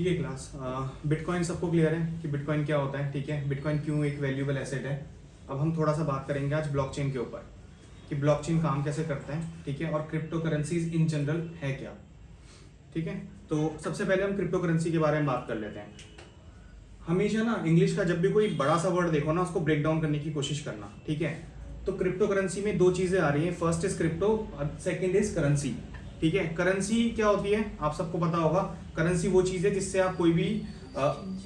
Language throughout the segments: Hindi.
ठीक है क्लास। बिटकॉइन सबको क्लियर है कि बिटकॉइन क्या होता है, ठीक है। बिटकॉइन क्यों एक वैल्यूएबल एसेट है। अब हम थोड़ा सा बात करेंगे आज ब्लॉकचेन के ऊपर कि ब्लॉकचेन काम कैसे करता है, ठीक है, और क्रिप्टो करेंसीज इन जनरल है क्या, ठीक है। तो सबसे पहले हम क्रिप्टो करेंसी के बारे में बात कर लेते हैं। हमेशा ना इंग्लिश का जब भी कोई बड़ा सा वर्ड देखो ना, उसको ब्रेक डाउन करने की कोशिश करना, ठीक है। तो क्रिप्टो करेंसी में दो चीजें आ रही हैं, फर्स्ट इज क्रिप्टो और सेकंड इज करेंसी, ठीक है। करेंसी क्या होती है आप सबको पता होगा। करेंसी वो चीज है जिससे आप कोई भी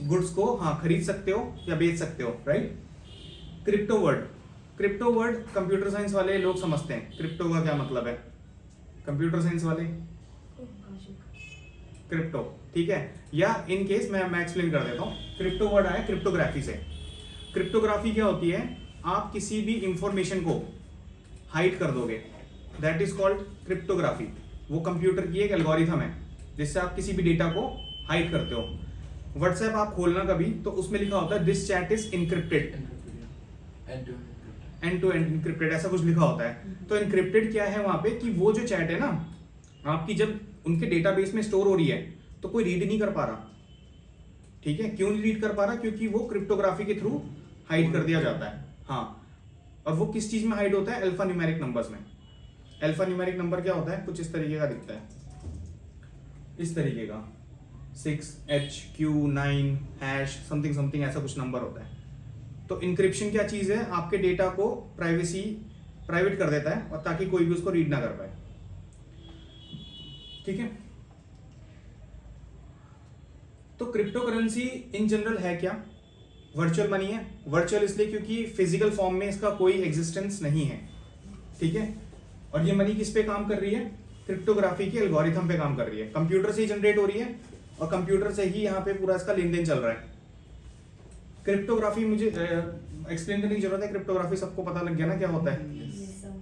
गुड्स को खरीद सकते हो या बेच सकते हो, right. Crypto word computer science वाले लोग समझते हैं क्रिप्टो का क्या मतलब है। कंप्यूटर साइंस वाले क्रिप्टो, ठीक है। या इन केस मैं एक्सप्लेन कर देता हूँ। क्रिप्टो वर्ड आया क्रिप्टोग्राफी से। क्रिप्टोग्राफी क्या होती है, आप किसी भी इंफॉर्मेशन को हाइड कर दोगे, दैट इज कॉल्ड क्रिप्टोग्राफी। वो कंप्यूटर की एक एल्गोरिथम है जिससे आप किसी भी डेटा को हाइड करते हो। व्हाट्सएप आप खोलना कभी तो उसमें लिखा होता है this chat is encrypted, end to end encrypted, ऐसा कुछ लिखा होता है। तो इनक्रिप्टेड क्या है वहां पे कि वो जो चैट है ना आपकी, जब उनके डेटाबेस में स्टोर हो रही है तो कोई रीड नहीं कर पा रहा, ठीक है। क्यों नहीं रीड कर पा रहा, क्योंकि वो क्रिप्टोग्राफी के थ्रू हाइड कर दिया जाता है। हाँ, और वो किस चीज में हाइड होता है, अल्फा न्यूमेरिक नंबर्स में। अल्फा न्यूमेरिक नंबर क्या होता है, कुछ इस तरीके का दिखता है, इस तरीके का 6HQ9 हैश समथिंग समथिंग ऐसा कुछ नंबर होता है। तो इंक्रिप्शन क्या चीज है, आपके डेटा को प्राइवेट कर देता है और ताकि कोई भी उसको रीड ना कर पाए, ठीक है। तो क्रिप्टो करेंसी इन जनरल है क्या, वर्चुअल मनी है। वर्चुअल इसलिए क्योंकि फिजिकल फॉर्म में इसका कोई एग्जिस्टेंस नहीं है, ठीक है। और ये मनी किस पे काम कर रही है, क्रिप्टोग्राफी के एल्गोरिथम पे काम कर रही है। कंप्यूटर से ही जनरेट हो रही है और कंप्यूटर से ही यहाँ पे पूरा इसका लेन देन चल रहा है। क्रिप्टोग्राफी मुझे एक्सप्लेन करने की जरूरत है, क्रिप्टोग्राफी सबको पता लग गया ना क्या होता है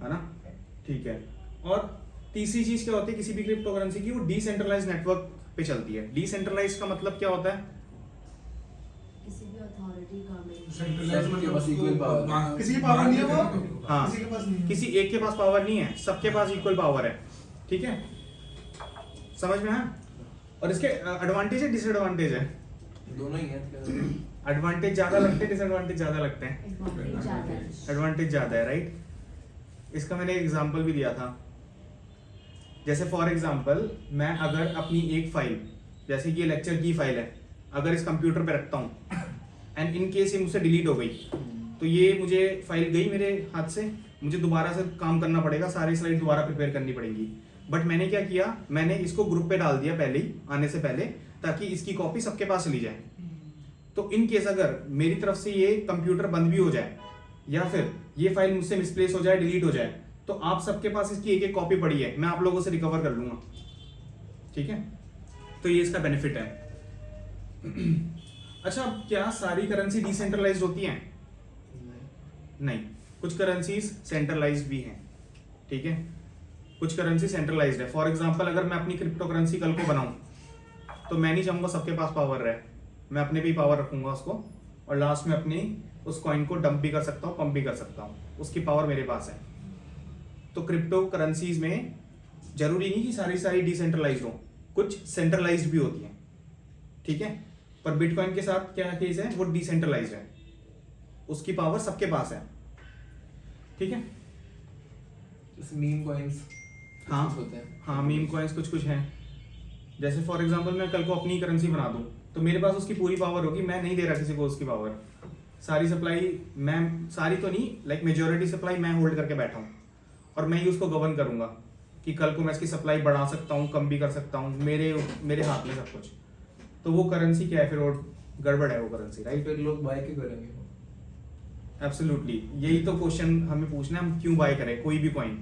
ना, ठीक है। और तीसरी चीज क्या होती है किसी भी क्रिप्टो करेंसी की, वो डिसेंट्रलाइज्ड नेटवर्क पे चलती है। डिसेंट्रलाइज्ड का मतलब क्या होता है, किसी भी अथॉरिटी किसी की पावर नहीं है वो, हाँ, किसी के पास नहीं है। किसी एक के पास पावर नहीं है, सबके पास इक्वल पावर है, ठीक है। समझ में है। और इसके एडवांटेज है डिसएडवांटेज है, दोनों ही है। एडवांटेज ज्यादा लगते हैं, डिसएडवांटेज ज्यादा लगते हैं। एडवांटेज ज्यादा है, राइट। इसका मैंने एग्जांपल भी दिया था। जैसे फॉर एग्जांपल मैं अगर अपनी एक फाइल, जैसे कि ये लेक्चर की फाइल है, अगर इस कंप्यूटर पे रखता हूँ एंड इन केस ये मुझसे डिलीट हो गई, तो ये मुझे फाइल गई मेरे हाथ से, मुझे दोबारा से काम करना पड़ेगा, सारी स्लाइड दोबारा प्रिपेयर करनी पड़ेगी। बट मैंने क्या किया, मैंने इसको ग्रुप पे डाल दिया पहले ही, आने से पहले, ताकि इसकी कॉपी सबके पास चली जाए। तो इन केस अगर मेरी तरफ से ये कंप्यूटर बंद भी हो जाए या फिर ये फाइल मुझसे मिसप्लेस हो जाए, डिलीट हो जाए, तो आप सबके पास इसकी एक एक कॉपी पड़ी है, मैं आप लोगों से रिकवर कर लूंगा, ठीक है। तो ये इसका बेनिफिट है। अच्छा, क्या सारी करेंसी डिसेंट्रलाइज्ड होती हैं? नहीं, कुछ करेंसीज सेंट्रलाइज्ड भी हैं, ठीक है। कुछ करेंसी सेंट्रलाइज्ड है। फॉर एग्जांपल अगर मैं अपनी क्रिप्टो करेंसी कल को बनाऊं तो मैं नहीं चाहूंगा सबके पास पावर रहे, मैं अपने भी पावर रखूंगा उसको, और लास्ट में अपनी उस कॉइन को डंप भी कर सकता हूँ, पंप भी कर सकता हूँ, उसकी पावर मेरे पास है। तो क्रिप्टो करेंसीज में जरूरी नहीं कि सारी डिसेंट्रलाइज्ड हो, कुछ सेंट्रलाइज्ड भी होती हैं, ठीक है। पर बिटकॉइन के साथ क्या केस है, वो डिसेंट्रलाइज्ड है, उसकी पावर सबके पास है, ठीक है। मीम कॉइंस हाँ होते हैं। हाँ, मीम कॉइन्स कुछ हैं। जैसे फॉर एग्जांपल मैं कल को अपनी करेंसी बना दूं तो मेरे पास उसकी पूरी पावर होगी, मैं नहीं दे रहा किसी को उसकी पावर। सारी सप्लाई मैं, सारी तो नहीं, लाइक मेजोरिटी सप्लाई मैं होल्ड करके बैठा हूँ और मैं ही उसको गवर्न करूंगा कि कल को मैं इसकी सप्लाई बढ़ा सकता हूँ, कम भी कर सकता हूँ, मेरे हाथ में सब कुछ। तो वो करेंसी क्या है फिर, वो गड़बड़ है वो करेंसी, राइट। फिर लोग बाय क्यों करेंगे? एब्सोल्युटली, यही तो क्वेश्चन हमें पूछना है, हम क्यों बाय करें कोई भी कॉइन,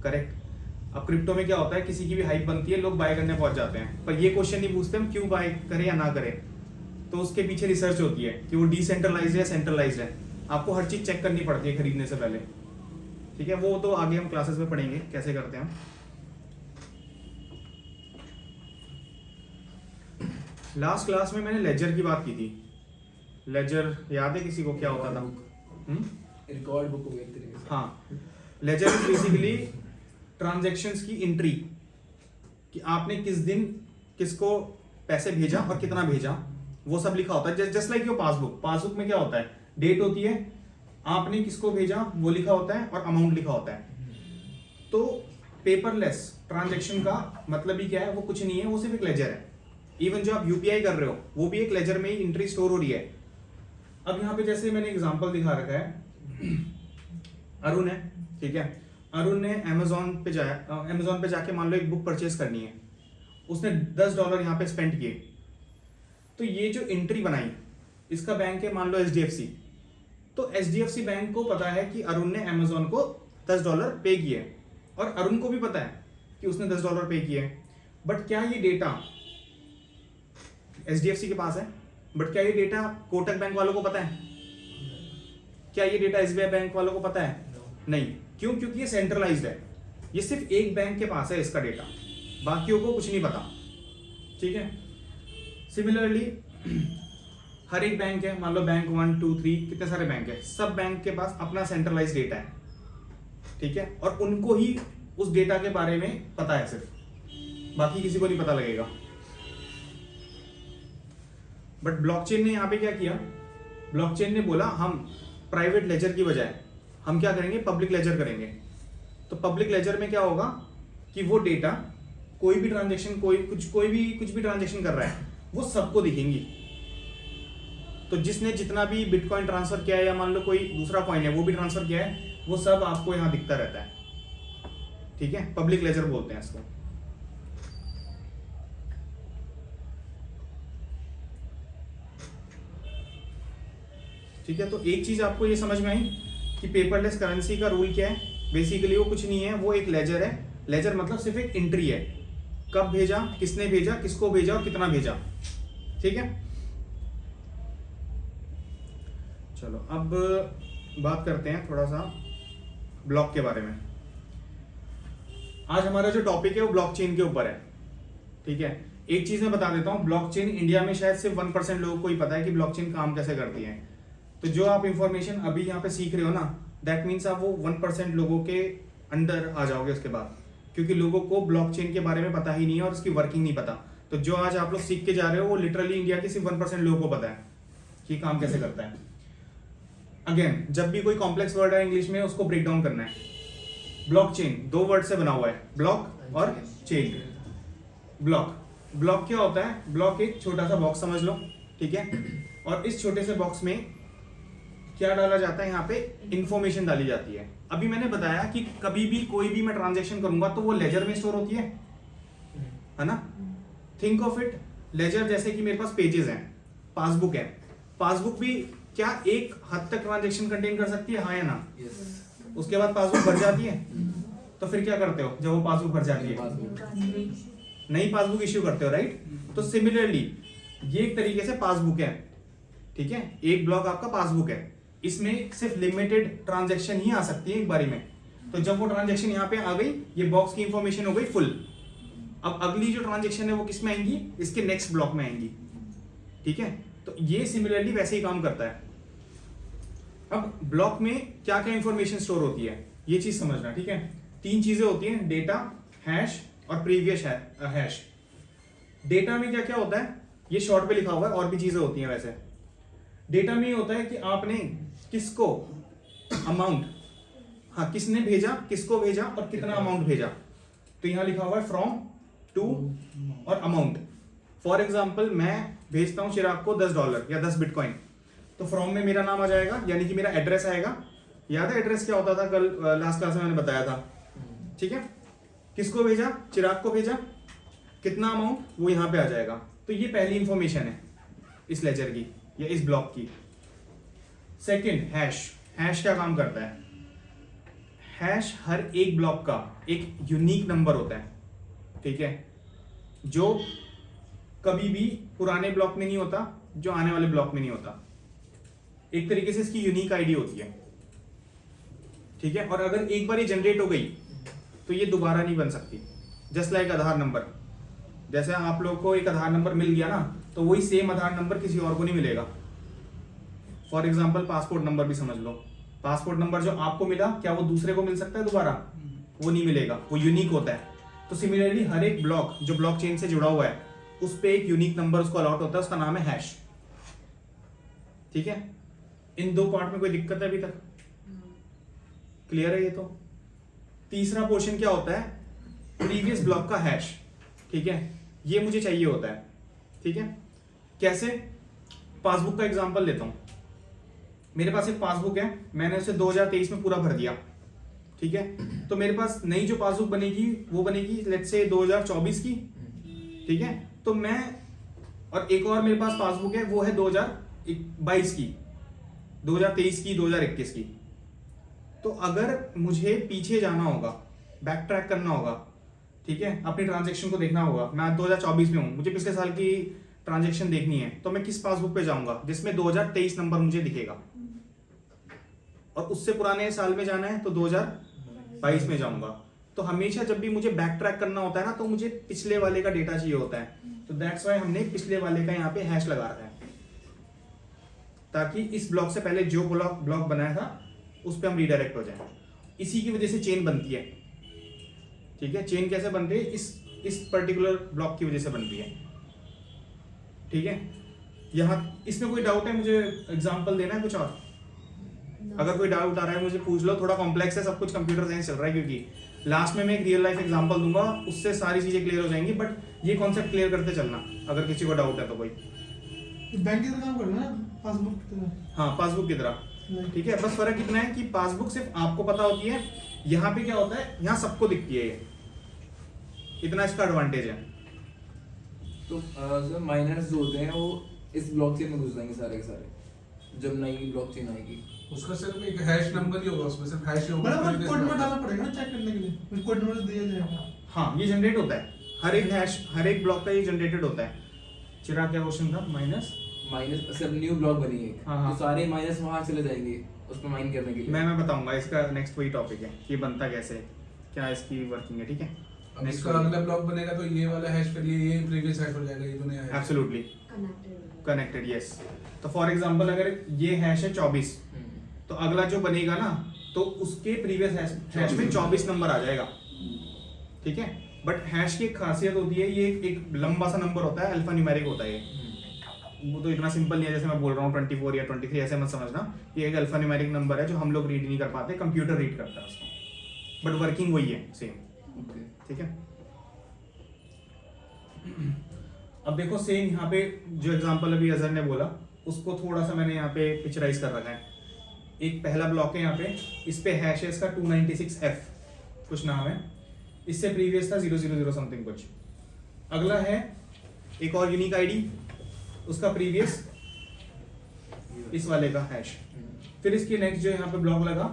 करेक्ट। अब क्रिप्टो में क्या होता है, किसी की भी हाइप बनती है, लोग बाय करने पहुंच जाते हैं, पर ये क्वेश्चन नहीं पूछते हम क्यों बाय करें या ना करें। तो उसके पीछे रिसर्च होती है कि वो डिसेंट्रलाइज्ड है, सेंट्रलाइज्ड है। आपको हर चीज चेक करनी पड़ती है खरीदने से पहले, ठीक है। वो तो आगे हम क्लासेस में पढ़ेंगे कैसे करते हैं हम। लास्ट क्लास में मैंने लेजर की बात की थी। लेजर याद है किसी को क्या होता था? रिकॉर्ड बुक हो गई एक तरीके से। हाँ, लेजर इज बेसिकली ट्रांजैक्शंस की एंट्री, कि आपने किस दिन किसको पैसे भेजा और कितना भेजा वो सब लिखा होता है। जस्ट लाइक योर पासबुक में क्या होता है, डेट होती है, आपने किसको भेजा वो लिखा होता है और अमाउंट लिखा होता है। तो पेपरलेस ट्रांजैक्शन का मतलब ही क्या है, वो कुछ नहीं है, वो सिर्फ एक लेजर है। इवन जो आप यूपीआई कर रहे हो वो भी एक लेजर में ही एंट्री स्टोर हो रही है। अब यहाँ पे जैसे मैंने एग्जांपल दिखा रखा है, अरुण है, ठीक है, अरुण ने अमेजोन पे जाके मान लो एक बुक परचेज करनी है, उसने $10 यहाँ पे स्पेंड किए, तो ये जो एंट्री बनाई इसका बैंक है मान लो HDFC, तो HDFC बैंक को पता है कि अरुण ने अमेजोन को $10 पे किए और अरुण को भी पता है कि उसने $10 पे किए। बट क्या ये डेटा HDFC के पास है? बट क्या ये डेटा कोटक बैंक वालों को पता है? क्या ये डेटा SBI बैंक वालों को पता है? नहीं। क्यों? क्योंकि ये सेंट्रलाइज्ड है, ये सिर्फ एक बैंक के पास है इसका डेटा, बाकियों को कुछ नहीं पता, ठीक है। सिमिलरली हर एक बैंक है, मान लो बैंक 1 2 3 कितने सारे बैंक है, सब बैंक के पास अपना सेंट्रलाइज डेटा है, ठीक है, और उनको ही उस डेटा के बारे में पता है सिर्फ, बाकी किसी को नहीं पता लगेगा। बट ब्लॉकचेन ने यहाँ पे क्या किया, ब्लॉकचेन ने बोला हम प्राइवेट लेजर की बजाय हम क्या करेंगे, पब्लिक लेजर करेंगे। तो पब्लिक लेजर में क्या होगा कि वो डेटा कोई भी ट्रांजैक्शन, कोई भी ट्रांजैक्शन कर रहा है वो सबको दिखेंगी। तो जिसने जितना भी बिटकॉइन ट्रांसफर किया है या मान लो कोई दूसरा कॉइन है वो भी ट्रांसफर किया है, वो सब आपको यहाँ दिखता रहता है, ठीक है। पब्लिक लेजर बोलते हैं इसको। ठीक है, तो एक चीज आपको ये समझ में आई कि पेपरलेस करेंसी का रूल क्या है। बेसिकली वो कुछ नहीं है, वो एक लेजर है। लेजर मतलब सिर्फ एक एंट्री है, कब भेजा, किसने भेजा, किसको भेजा और कितना भेजा, ठीक है। चलो अब बात करते हैं थोड़ा सा ब्लॉक के बारे में। आज हमारा जो टॉपिक है वो ब्लॉकचेन के ऊपर है, ठीक है। एक चीज मैं बता देता हूँ, ब्लॉकचेन इंडिया में शायद सिर्फ 1% लोगों को ही पता है कि ब्लॉकचेन काम कैसे करती है। तो जो आप इंफॉर्मेशन अभी यहाँ पे सीख रहे हो ना, दैट मीन्स आप वो 1% लोगों के अंडर आ जाओगे उसके बाद, क्योंकि लोगों को ब्लॉकचेन के बारे में पता ही नहीं है और उसकी वर्किंग नहीं पता। तो जो आज आप लोग सीख के जा रहे हो वो लिटरली इंडिया के सिर्फ 1% लोगों को पता है कि काम कैसे करता है। अगेन, जब भी कोई कॉम्प्लेक्स वर्ड है इंग्लिश में उसको ब्रेक डाउन करना है। ब्लॉकचेन 2 वर्ड से बना हुआ है, ब्लॉक और चेन। ब्लॉक क्या होता है, ब्लॉक एक छोटा सा बॉक्स समझ लो, ठीक है, और इस छोटे से बॉक्स में क्या डाला जाता है, यहाँ पे इंफॉर्मेशन डाली जाती है। अभी मैंने बताया कि कभी भी कोई भी मैं ट्रांजैक्शन करूंगा तो वो लेजर में स्टोर होती है ना। थिंक ऑफ इट लेजर जैसे कि मेरे पास पेजेस हैं, पासबुक है, पासबुक भी क्या एक हद तक ट्रांजैक्शन कंटेन कर सकती है, हाँ या ना। उसके बाद पासबुक भर जाती है, तो फिर क्या करते हो जब वो पासबुक भर जाती है, नई पासबुक इश्यू करते हो, राइट। तो सिमिलरली ये एक तरीके से पासबुक है, ठीक है, एक ब्लॉक आपका पासबुक है। इसमें सिर्फ लिमिटेड ट्रांजैक्शन ही आ सकती है एक बारी में। तो जब वो ट्रांजैक्शन यहाँ पे आ गई, ये बॉक्स की इंफॉर्मेशन हो गई फुल। अब अगली जो ट्रांजैक्शन है वो किस में आएंगी, इसके नेक्स्ट ब्लॉक में आएंगी, ठीक है। तो ये सिमिलरली वैसे ही काम करता है। अब ब्लॉक में क्या क्या इंफॉर्मेशन स्टोर होती है ये चीज समझना, ठीक है। 3 चीजें होती हैं, डेटा, हैश और प्रीवियस हैश। डेटा में क्या क्या होता है ये शॉर्ट पे लिखा हुआ है, और भी चीजें होती हैं वैसे। डेटा में ये होता है कि आपने किसको अमाउंट, हाँ किसने भेजा, किसको भेजा और कितना अमाउंट भेजा। तो यहां लिखा हुआ है फ्रॉम, टू और अमाउंट। फॉर एग्जाम्पल मैं भेजता हूं चिराग को $10 या 10 बिटकॉइन, तो फ्रॉम में मेरा नाम आ जाएगा, यानी कि मेरा एड्रेस आएगा। याद है एड्रेस क्या होता था, कल लास्ट क्लास में मैंने बताया था, ठीक है। किसको भेजा, चिराग को भेजा, कितना अमाउंट वो यहां पे आ जाएगा। तो ये पहली इंफॉर्मेशन है इस लेजर की या इस ब्लॉक की। Second, hash. हैश क्या काम करता है, हैश हर एक ब्लॉक का एक यूनिक नंबर होता है, ठीक है, जो कभी भी पुराने ब्लॉक में नहीं होता, जो आने वाले ब्लॉक में नहीं होता। एक तरीके से इसकी यूनिक आईडी होती है, ठीक है। और अगर एक बार ये जनरेट हो गई तो ये दोबारा नहीं बन सकती। जस्ट लाइक आधार नंबर, जैसे आप लोग को एक आधार नंबर मिल गया ना, तो वही सेम आधार नंबर किसी और को नहीं मिलेगा। फॉर एग्जाम्पल पासपोर्ट नंबर भी समझ लो, पासपोर्ट नंबर जो आपको मिला क्या वो दूसरे को मिल सकता है दोबारा, वो नहीं मिलेगा, वो यूनिक होता है। तो सिमिलरली हर एक ब्लॉक जो ब्लॉकचेन से जुड़ा हुआ है उस पे एक यूनिक नंबर उसको अलॉट होता है, उसका नाम है हैश। ठीक है, इन दो पार्ट में कोई दिक्कत है अभी तक? क्लियर है ये तो? तीसरा पोर्शन क्या होता है, प्रीवियस ब्लॉक का हैश। ठीक है, ये मुझे चाहिए होता है। ठीक है, कैसे? पासबुक का एग्जांपल लेता हूं। मेरे पास एक पासबुक है, मैंने उसे 2023 में पूरा भर दिया। ठीक है, तो मेरे पास नई जो पासबुक बनेगी वो बनेगी लेट्स से 2024 की। ठीक है, तो मैं, और एक और मेरे पास पासबुक है वो है 2022 की, 2023 की, 2021 की। तो अगर मुझे पीछे जाना होगा, बैक ट्रैक करना होगा, ठीक है, अपनी ट्रांजैक्शन को देखना होगा, मैं 2024 में हूं, मुझे पिछले साल की ट्रांजैक्शन देखनी है, तो मैं किस पासबुक पे जाऊंगा जिसमें 2023 नंबर मुझे दिखेगा, और उससे पुराने साल में जाना है तो 2022 में जाऊंगा। तो हमेशा जब भी मुझे बैक ट्रैक करना होता है ना, तो मुझे पिछले वाले का डेटा चाहिए होता है। तो दैट्स वाई हमने पिछले वाले का यहाँ पे हैश लगा रखा है, ताकि इस ब्लॉक से पहले जो ब्लॉक बनाया था उस पर हम रीडायरेक्ट हो जाए। इसी की वजह से चेन बनती है। ठीक है, चेन कैसे बनती है, इस पर्टिकुलर ब्लॉक की वजह से बनती है। ठीक है, यहाँ इसमें कोई डाउट है? मुझे एग्जांपल देना है कुछ और? अगर कोई डाउट आ रहा है मुझे पूछ लो, थोड़ा कॉम्प्लेक्स है सब कुछ, कंप्यूटर साइंस चल रहा है, क्योंकि लास्ट में मैं एक रियल लाइफ एग्जांपल दूंगा, उससे सारी चीजें क्लियर हो जाएंगी। बट ये कॉन्सेप्ट क्लियर करते चलना अगर किसी को डाउट है तो। कोई बैंक की तरह काम करना है, पासबुक की तरह। हाँ, पासबुक की तरह। ठीक है, बस फर्क इतना है कि पासबुक सिर्फ आपको पता होती है, यहाँ पे क्या होता है, यहाँ सबको दिखती है ये, इतना इसका एडवांटेज है। तो सर माइनर्स जो होते हैं वो इस ब्लॉकचेन में घुस जाएंगे सारे के सारे जब नई ब्लॉकचेन आएगी। उसका सिर्फ एक हैश नंबर ही होगा, उसमें सिर्फ हैश ही होगा। मतलब कोड में डालना पड़ेगा ना चेक करने के लिए, कोड नंबर दिया जाएगा। हाँ, ये जनरेट होता है, हर एक हैश, हर एक ब्लॉक का ये जनरेटेड होता है। चिराग क्या क्वेश्चन था? माइनस सब न्यू ब्लॉक बनी है, हाँ, हाँ। तो सारे माइनस वहां चले जाएंगे उसमें माइन करने के लिए। मैं बताऊंगा, इसका नेक्स्ट वही टॉपिक है कि बनता कैसे है, क्या इसकी वर्किंग है। ठीक है, अब इसका अगला ब्लॉक बनेगा तो ये वाला हैश फिर ये प्रीवियस हैश हो जाएगा, ये तो नया hash. Absolutely connected connected, yes. तो फॉर एग्जांपल अगर ये हैश है 24, तो अगला जो बनेगा ना, तो उसके प्रीवियस हैश में 24 नंबर आ जाएगा। ठीक है, बट हैश की एक खासियत होती है, ये एक लंबा सा नंबर होता है, अल्फा न्यूमेरिक होता है ये। वो तो इतना सिंपल नहीं है जैसे मैं बोल रहा हूँ 24 या 23, ऐसे मत समझना। ये एक अल्फा न्यूमेरिक नंबर है जो हम लोग रीड नहीं कर पाते, कंप्यूटर रीड करता है उसको, बट वर्किंग वही है, सेम। ठीक है, अब देखो सेम यहाँ पे जो एग्जांपल अभी अजहर ने बोला, उसको थोड़ा सा मैंने यहाँ पे पिक्चराइज कर रखा है। एक पहला ब्लॉक है यहाँ पे, इस पे हैश है इसका 296F कुछ नाम है, इससे प्रीवियस था 000 समथिंग कुछ। अगला है एक और यूनिक आईडी, उसका प्रीवियस इस वाले का हैश। फिर इसके नेक्स्ट जो यहाँ पे ब्लॉक लगा,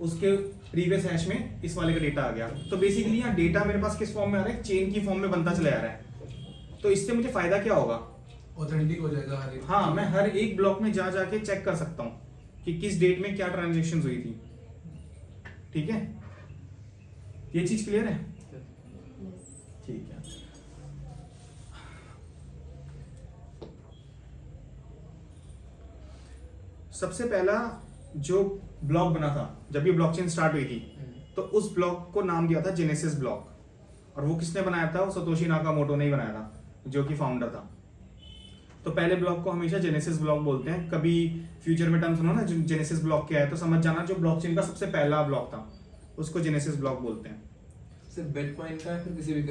उसके प्रीवियस हैश में इस वाले का डेटा आ गया। तो बेसिकली यहाँ डेटा मेरे पास किस फॉर्म में आ रहा है, चेन की फॉर्म में बनता चला जा रहा है। तो इससे मुझे फायदा क्या होगा, ऑथेंटिक हो जाएगा हर एक। हाँ, मैं हर एक ब्लॉक में जा जाके चेक कर सकता हूँ कि किस डेट में क्या ट्रांजेक्शन हुई थी। ठीक है, ये चीज क्लियर है? ठीक है, सबसे पहला जो ब्लॉक बना था जब ये ब्लॉकचेन स्टार्ट हुई थी, तो उस ब्लॉक को नाम दिया था जेनेसिस ब्लॉक। और वो किसने बनाया था? वो सतोशी नाकामोटो ने ही बनाया था, जो कि फाउंडर था। तो पहले ब्लॉक को हमेशा जेनेसिस ब्लॉक बोलते हैं। कभी फ्यूचर में टर्म सुनो ना जेनेसिस ब्लॉक क्या है, तो समझ जाना जो ब्लॉकचेन का सबसे पहला ब्लॉक था उसको जेनेसिस ब्लॉक बोलते हैं। सिर्फ बिटकॉइन का है, फिर किसी भी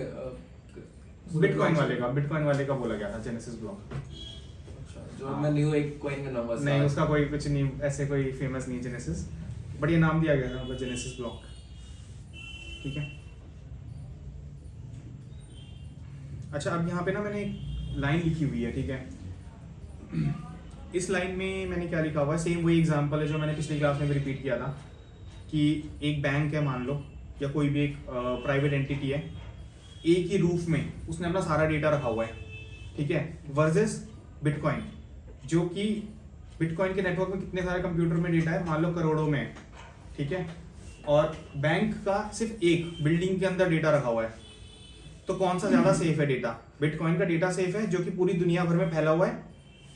बिटकॉइन वाले का बोला गया था जेनेसिस ब्लॉक। अच्छा, जो हाँ। मैं न्यू एक कॉइन का नाम बस नहीं, उसका कोई कुछ नहीं, ऐसे कोई फेमस नहीं जेनेसिस, बट ये नाम दिया गया था मतलब जेनेसिस ब्लॉक। ठीक है, अच्छा अब यहाँ पे ना मैंने एक लाइन लिखी हुई है। ठीक है, इस लाइन में मैंने क्या लिखा हुआ है, सेम वही एग्जांपल है जो मैंने पिछली क्लास में भी रिपीट किया था कि एक बैंक है मान लो, या कोई भी एक प्राइवेट एंटिटी है, एक ही रूफ में उसने अपना सारा डेटा रखा हुआ है। ठीक है, वर्सेस बिटकॉइन, जो कि बिटकॉइन के नेटवर्क में कितने सारे कंप्यूटर में डेटा है, मान लो करोड़ों में। ठीक है, और बैंक का सिर्फ एक बिल्डिंग के अंदर डेटा रखा हुआ है। तो कौन सा ज्यादा सेफ है डेटा? बिटकॉइन का डेटा सेफ है जो कि पूरी दुनिया भर में फैला हुआ है,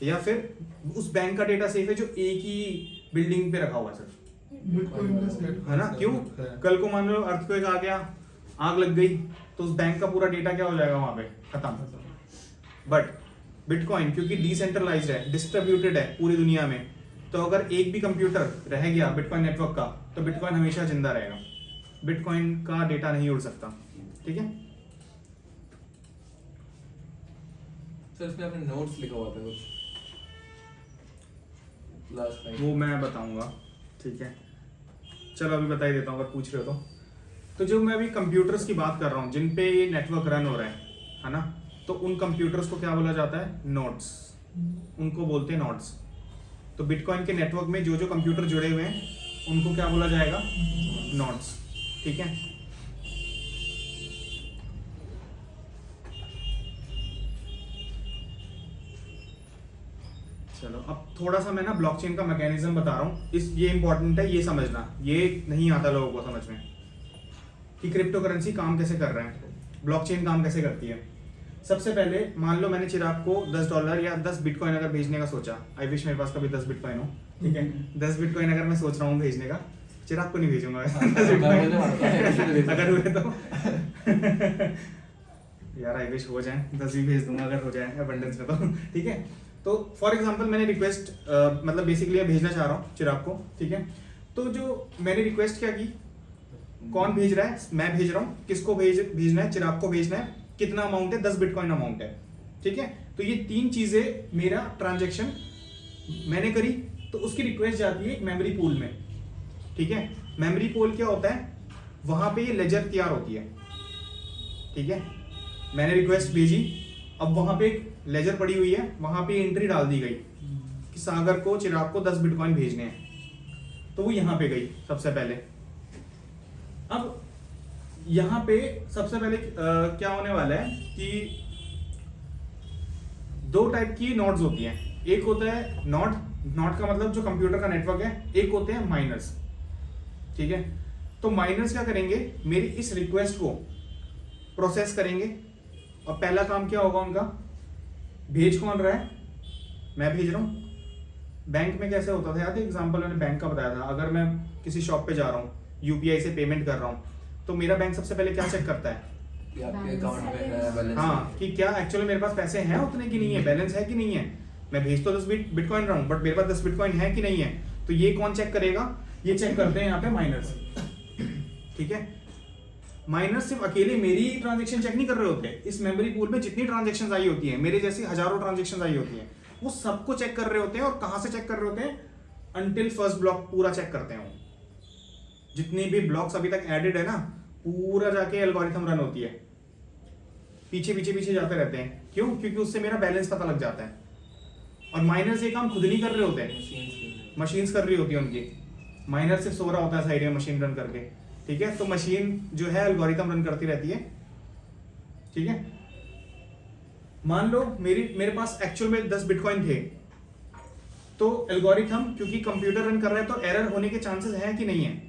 या फिर उस बैंक का डेटा सेफ है जो एक ही बिल्डिंग पे रखा हुआ है सिर्फ? है ना? क्यों? कल को मान लो अर्थक्वेक आ गया, आग लग गई, तो उस बैंक का पूरा डेटा क्या हो जाएगा वहां पे? खत्म। बट बिटकॉइन क्योंकि डिसेंट्रलाइज्ड है, डिस्ट्रीब्यूटेड है पूरी दुनिया में, तो अगर एक भी कंप्यूटर रह गया बिटकॉइन नेटवर्क का तो बिटकॉइन हमेशा जिंदा रहेगा, बिटकॉइन का डेटा नहीं उड़ सकता। ठीक है, सर इसमें आपने नोट्स लिखा हुआ था कुछ लास्ट टाइम। वो मैं बताऊंगा। ठीक है, चलो अभी बता ही देता हूँ अगर पूछ रहे हो तो जो मैं अभी कंप्यूटर्स की बात कर रहा हूँ जिन पे ये नेटवर्क रन हो रहा है ना, तो उन कंप्यूटर्स को क्या बोला जाता है? नोड्स, उनको बोलते हैं नोड्स। तो बिटकॉइन के नेटवर्क में जो जो कंप्यूटर जुड़े हुए हैं उनको क्या बोला जाएगा? नोड्स। ठीक है, चलो अब थोड़ा सा मैं ना ब्लॉकचेन का मैकेनिज्म बता रहा हूँ, ये इंपॉर्टेंट है, ये समझना, ये नहीं आता लोगों को समझ में कि क्रिप्टो करेंसी काम कैसे कर रहे हैं, ब्लॉकचेन काम कैसे करती है। सबसे पहले मान लो मैंने चिराग को $10 या 10 बिटकॉइन अगर भेजने का सोचा, आई विश मेरे पास कभी 10 बिटकॉइन हो। ठीक है, 10 बिटकॉइन अगर मैं सोच रहा हूँ भेजने का, चिराग को नहीं भेजूंगा 10 बिटकॉइन अगर हुए तो यार आई विश हो जाए, 10 भी भेज दूंगा अगर हो जाए अबंडेंस में तो। ठीक है, तो फॉर एग्जांपल मैंने रिक्वेस्ट मतलब बेसिकली भेजना चाह रहा हूँ चिराग को। ठीक है, तो जो मैंने रिक्वेस्ट क्या की, कौन भेज रहा है? मैं भेज रहा हूँ। किसको भेजना है? चिराग को भेजना है। कितना अमाउंट है? 10 बिटकॉइन अमाउंट है। ठीक है, तो ये 3 चीजें मेरा ट्रांजेक्शन मैंने करी, तो उसकी रिक्वेस्ट जाती है मेमोरी पूल में। ठीक है, मेमोरी पूल क्या होता है? वहां पे ये लेजर तैयार होती है। ठीक है, मैंने रिक्वेस्ट भेजी, अब वहां पे एक लेजर पड़ी हुई है, वहां पे एंट्री डाल दी गई कि सागर को, चिराग को 10 बिटकॉइन भेजने हैं, तो वो यहां पे गई सबसे पहले। अब यहां पे सबसे पहले क्या होने वाला है कि 2 टाइप की नोड्स होती हैं। एक होता है नोड का मतलब जो कंप्यूटर का नेटवर्क है, एक होते हैं माइनर्स। ठीक है, तो माइनर्स क्या करेंगे? मेरी इस रिक्वेस्ट को प्रोसेस करेंगे, और पहला काम क्या होगा उनका? भेज कौन रहा है? मैं भेज रहा हूं। बैंक में कैसे होता था याद है? एग्जांपल मैंने बैंक का बताया था। अगर मैं किसी शॉप पे जा रहा हूं, यूपीआई से पेमेंट कर रहा हूं, तो मेरा बैंक सबसे पहले क्या चेक करता है? कि आपके अकाउंट में है बैलेंस। हाँ, कि क्या एक्चुअली मेरे पास पैसे हैं उतने की नहीं है, बैलेंस है कि नहीं है। मैं भेज तो 10 बिटकॉइन रहा हूं, बट मेरे पास 10 बिटकॉइन है कि नहीं है, तो ये कौन चेक करेगा? ये चेक करते हैं यहाँ पे माइनर्स। ठीक है, माइनर्स सिर्फ अकेले मेरी ट्रांजेक्शन चेक नहीं कर रहे होते, इस मेमोरी पूल में जितनी ट्रांजेक्शन आई होती है, मेरे जैसी हजारों ट्रांजेक्शन आई होती है, वो सबको चेक कर रहे होते हैं। और कहां से चेक कर रहे होते हैं? अंटिल फर्स्ट ब्लॉक पूरा चेक करते हैं वो। जितनी भी ब्लॉक्स अभी तक एडेड है ना, पूरा जाके एल्गोरिथम रन होती है, पीछे पीछे पीछे जाते रहते हैं। क्यों? क्योंकि उससे मेरा बैलेंस पता लग जाता है। और माइनर्स ये काम खुद नहीं कर रहे होते हैं, मशीन्स कर रही होती है उनकी। माइनर सिर्फ सो रहा होता है साइड में मशीन रन करके। ठीक है, तो मशीन जो है एल्गोरिथम रन करती रहती है। ठीक है, मान लो मेरे पास एक्चुअल में 10 बिटकॉइन थे, तो एल्गोरिथम क्योंकि कंप्यूटर रन कर रहा है तो एरर होने के चांसेस हैं कि नहीं है?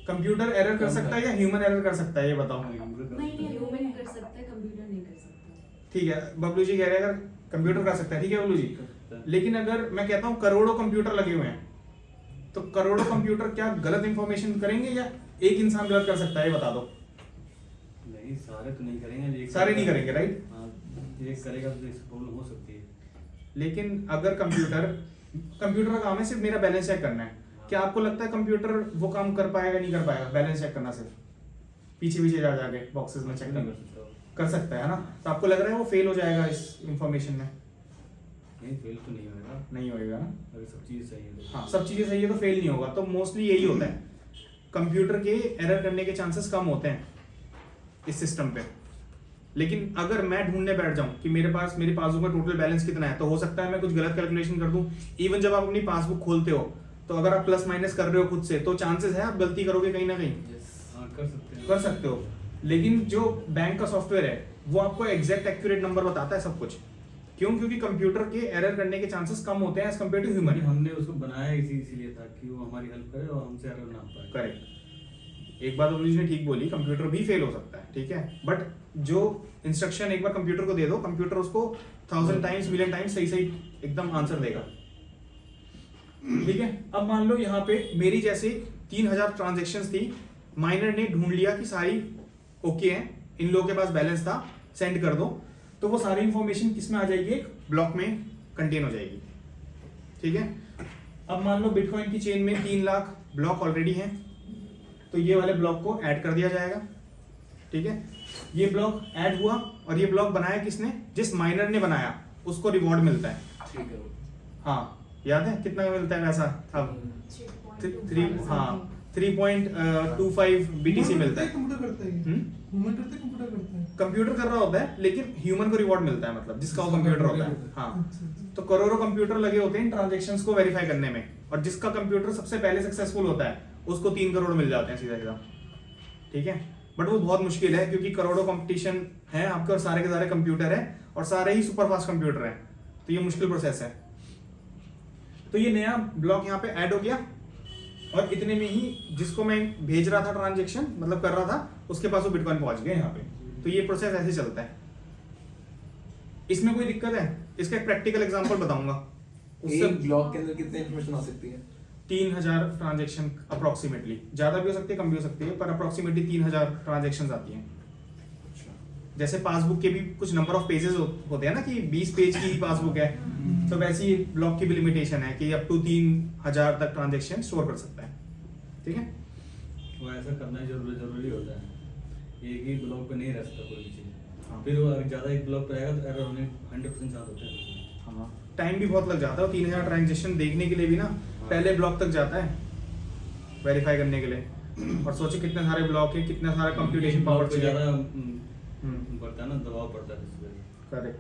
कंप्यूटर एरर कर सकता है या ह्यूमन एरर कर सकता है? ये बताओ मुझे। नहीं, ह्यूमन कर सकता है, कंप्यूटर नहीं कर सकता। ठीक है, बबलू जी कह रहे हैं अगर कंप्यूटर कर सकता है, ठीक है बबलू जी, लेकिन अगर मैं कहता हूं करोड़ों कंप्यूटर लगे हुए हैं, तो करोड़ों कंप्यूटर क्या गलत इंफॉर्मेशन करेंगे या एक इंसान गलत कर सकता है? ये बता दो। नहीं, सारे तो नहीं करेंगे, सारे नहीं करेंगे, राइट? हाँ, एक करेगा तो इससे प्रॉब्लम हो सकती है। लेकिन अगर कंप्यूटर का काम है सिर्फ मेरा बैलेंस चेक करना है, क्या आपको लगता है कंप्यूटर वो काम कर पाएगा? नहीं कर पाएगा, बैलेंस चेक करना सिर्फ पीछे पीछे जा जाके बॉक्सेस में चेक नहीं करना कर सकता है ना? तो आपको लग रहा है वो फेल हो जाएगा इस इंफॉर्मेशन में? नहीं, फेल तो नहीं होगा, नहीं होएगा ना? अगर सब चीज़ सही है तो। हाँ, सब चीजें सही है तो फेल नहीं होगा। तो मोस्टली यही होता है, कंप्यूटर के एरर करने के चांसेस कम होते हैं इस सिस्टम पे। लेकिन अगर मैं ढूंढने बैठ जाऊं कि मेरे पासबुक में टोटल बैलेंस कितना है, तो हो सकता है मैं कुछ गलत कैलकुलेशन कर दूं। इवन जब आप अपनी पासबुक खोलते हो, तो अगर आप प्लस माइनस कर रहे हो खुद से, तो चांसेस है आप गलती करोगे कहीं ना कहीं। हाँ, कर सकते हो। लेकिन जो बैंक का सॉफ्टवेयर है वो आपको एग्जैक्ट एक्यूरेट नंबर बताता है सब कुछ। क्यों? क्योंकि कंप्यूटर के एरर करने के चांसेस कम होते हैं एज कम्पेयर टू ह्यूमन। हमने उसको बनाया इसीलिए था कि वो हमारी हेल्प करे और हमसे एरर ना पाए। करेक्ट, एक बात अभिजीत ने ठीक बोली, कंप्यूटर भी फेल हो सकता है, ठीक है, बट जो इंस्ट्रक्शन एक बार कंप्यूटर को दे दो, कंप्यूटर उसको 1000 टाइम्स मिलियन टाइम्स सही एकदम आंसर देगा। ठीक है, अब मान लो यहाँ पे मेरी जैसे 3000 ट्रांजेक्शन्स थी, माइनर ने ढूंढ लिया कि सारी ओके हैं, इन लोगों के पास बैलेंस था, सेंड कर दो। तो वो सारी इंफॉर्मेशन किस में आ जाएगी, एक ब्लॉक में कंटेन हो जाएगी। ठीक है, अब मान लो बिटकॉइन की चेन में 3 लाख ब्लॉक ऑलरेडी हैं, तो ये वाले ब्लॉक को ऐड कर दिया जाएगा। ठीक है, ये ब्लॉक ऐड हुआ और ये ब्लॉक बनाया किसने, जिस माइनर ने बनाया उसको रिवॉर्ड मिलता है। ठीक है। हाँ याद है कितना मिलता है वैसा, अब 3.25 BTC मिलता है। कंप्यूटर करता है, ह्यूमन करता है, कंप्यूटर करता है। कंप्यूटर कर रहा होता है लेकिन ह्यूमन को रिवॉर्ड मिलता है, मतलब जिसका वो कंप्यूटर होता है। हाँ, तो करोड़ों कंप्यूटर लगे होते हैं ट्रांजैक्शंस को वेरीफाई करने में, और जिसका कंप्यूटर सबसे पहले सक्सेसफुल होता है उसको 3 करोड़ मिल जाते हैं सीधा सीधा। ठीक है, बट वो बहुत मुश्किल है क्योंकि करोड़ों कंपटीशन है आपके, और सारे के सारे कंप्यूटर है और सारे ही सुपर फास्ट कंप्यूटर हैं, तो ये मुश्किल प्रोसेस है। तो ये नया ब्लॉक यहाँ पे ऐड हो गया, और इतने में ही जिसको मैं भेज रहा था ट्रांजैक्शन, मतलब कर रहा था, उसके पास वो बिटकॉइन पहुंच गए यहाँ पे। तो ये प्रोसेस ऐसे चलता है। इसमें कोई दिक्कत है? इसका एक प्रैक्टिकल एग्जांपल बताऊंगा। एक ब्लॉक के अंदर कितनी इंफॉर्मेशन आ सकती है? 3000 ट्रांजैक्शन अप्रोक्सीमेटली, ज्यादा भी हो सकती है कम भी हो सकती है, पर अप्रोक्सीमेटली 3000 ट्रांजैक्शंस आती हैं। जैसे पासबुक के भी कुछ नंबर ऑफ पेजेस होते हैं ना, कि 20 पेज की पासबुक है, तो वैसी ब्लॉक की भी लिमिटेशन है कि अप टू 3000 तक ट्रांजैक्शन स्टोर कर सकता है। ठीक है, वो ऐसा करना ही जरूरी होता है, एक ही ब्लॉक पे नहीं रह सकता कोई भी चीज़। हाँ। फिर वो अगर ज़्यादा एक ब्लॉक पे रहेगा तो एरर होने 100% चांस होते हैं। हाँ, टाइम भी बहुत लग जाता है, 3000 ट्रांजैक्शन देखने के लिए भी ना पहले ब्लॉक तक जाता है वेरीफाई करने के लिए, और सोचो कितने सारे ब्लॉक है, कितना सारा कंप्यूटेशन पावर पे ज़्यादा हम्म, बढ़ता है ना, दबाव पड़ता है इस पे। करेक्ट।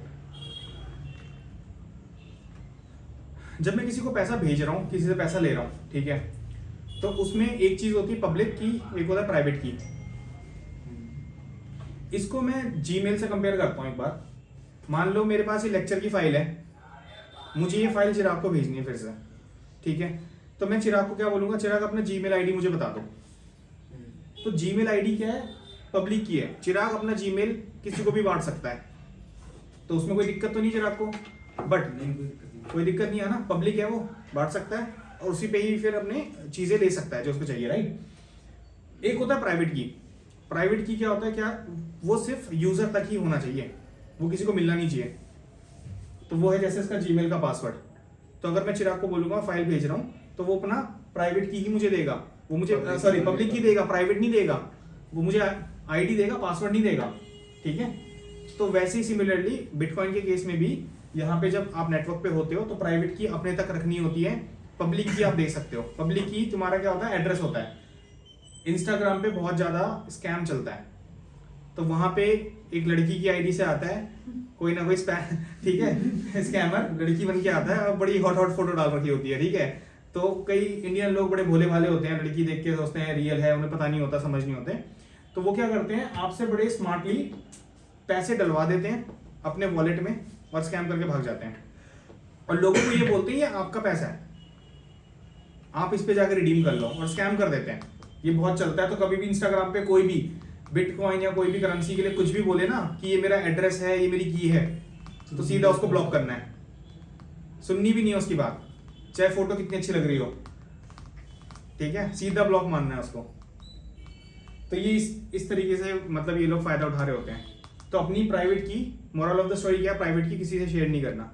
जब मैं किसी को पैसा भेज रहा हूँ, किसी से पैसा ले रहा हूँ, ठीक है, तो उसमें एक चीज होती है पब्लिक की, एक होता है प्राइवेट की। इसको मैं जीमेल से कंपेयर करता हूँ एक बार। मान लो मेरे पास ये लेक्चर की फाइल है, मुझे ये फाइल चिराग को भेजनी है फिर से, ठीक है, तो मैं चिराग को क्या बोलूंगा, चिराग अपना जीमेल आईडी मुझे बता दो। तो जीमेल आईडी क्या है, पब्लिक की है, चिराग अपना जीमेल किसी को भी बांट सकता है, तो उसमें कोई दिक्कत तो नहीं चिराग को, बट कोई दिक्कत नहीं है ना, पब्लिक है वो, बांट सकता है और उसी पे ही फिर अपने चीजें ले सकता है जो उसको चाहिए, राइट। एक होता है प्राइवेट की। प्राइवेट की क्या होता है, क्या वो सिर्फ यूजर तक ही होना चाहिए, वो किसी को मिलना नहीं चाहिए। तो वो है जैसे इसका जीमेल का पासवर्ड। तो अगर मैं चिराग को बोलूंगा फाइल भेज रहा हूँ, तो वो अपना प्राइवेट की ही मुझे देगा, वो मुझे सॉरी पब्लिक की देगा, प्राइवेट नहीं देगा, वो मुझे आईडी देगा, पासवर्ड नहीं देगा। ठीक है, तो वैसे ही सिमिलरली बिटकॉइन के केस में भी यहाँ पे जब आप नेटवर्क पे होते हो तो प्राइवेट की अपने तक रखनी होती है, पब्लिक की आप देख सकते हो। पब्लिक की तुम्हारा क्या होता है, एड्रेस होता है। इंस्टाग्राम पे बहुत ज्यादा स्कैम चलता है, तो वहां पे एक लड़की की आईडी से आता है कोई ना कोई स्पैम, ठीक है, स्कैमर लड़की बन के आता है और बड़ी हॉट हॉट फोटो डाल रखी होती है, ठीक है। तो कई इंडियन लोग बड़े भोले भाले होते हैं, लड़की देख के सोचते हैं रियल है, उन्हें पता नहीं होता, समझ नहीं होते, तो वो क्या करते हैं, आपसे बड़े स्मार्टली पैसे डलवा देते हैं अपने वॉलेट में और स्कैम करके भाग जाते हैं, और लोगों को ये बोलते हैं ये आपका पैसा है, आप इस पे जाकर रिडीम कर लो, और स्कैम कर देते हैं। ये बहुत चलता है। तो कभी भी इंस्टाग्राम पे कोई भी बिटकॉइन या कोई भी करेंसी के लिए कुछ भी बोले ना कि ये मेरा एड्रेस है, ये मेरी की है, तो सीधा उसको ब्लॉक करना है, सुननी भी नहीं है उसकी बात, चाहे फोटो कितनी अच्छी लग रही हो, ठीक है, सीधा ब्लॉक मानना है उसको। तो ये इस तरीके से मतलब ये लोग फायदा उठा रहे होते हैं। तो अपनी प्राइवेट की, मोरल ऑफ द स्टोरी क्या है, प्राइवेट की किसी से शेयर नहीं करना,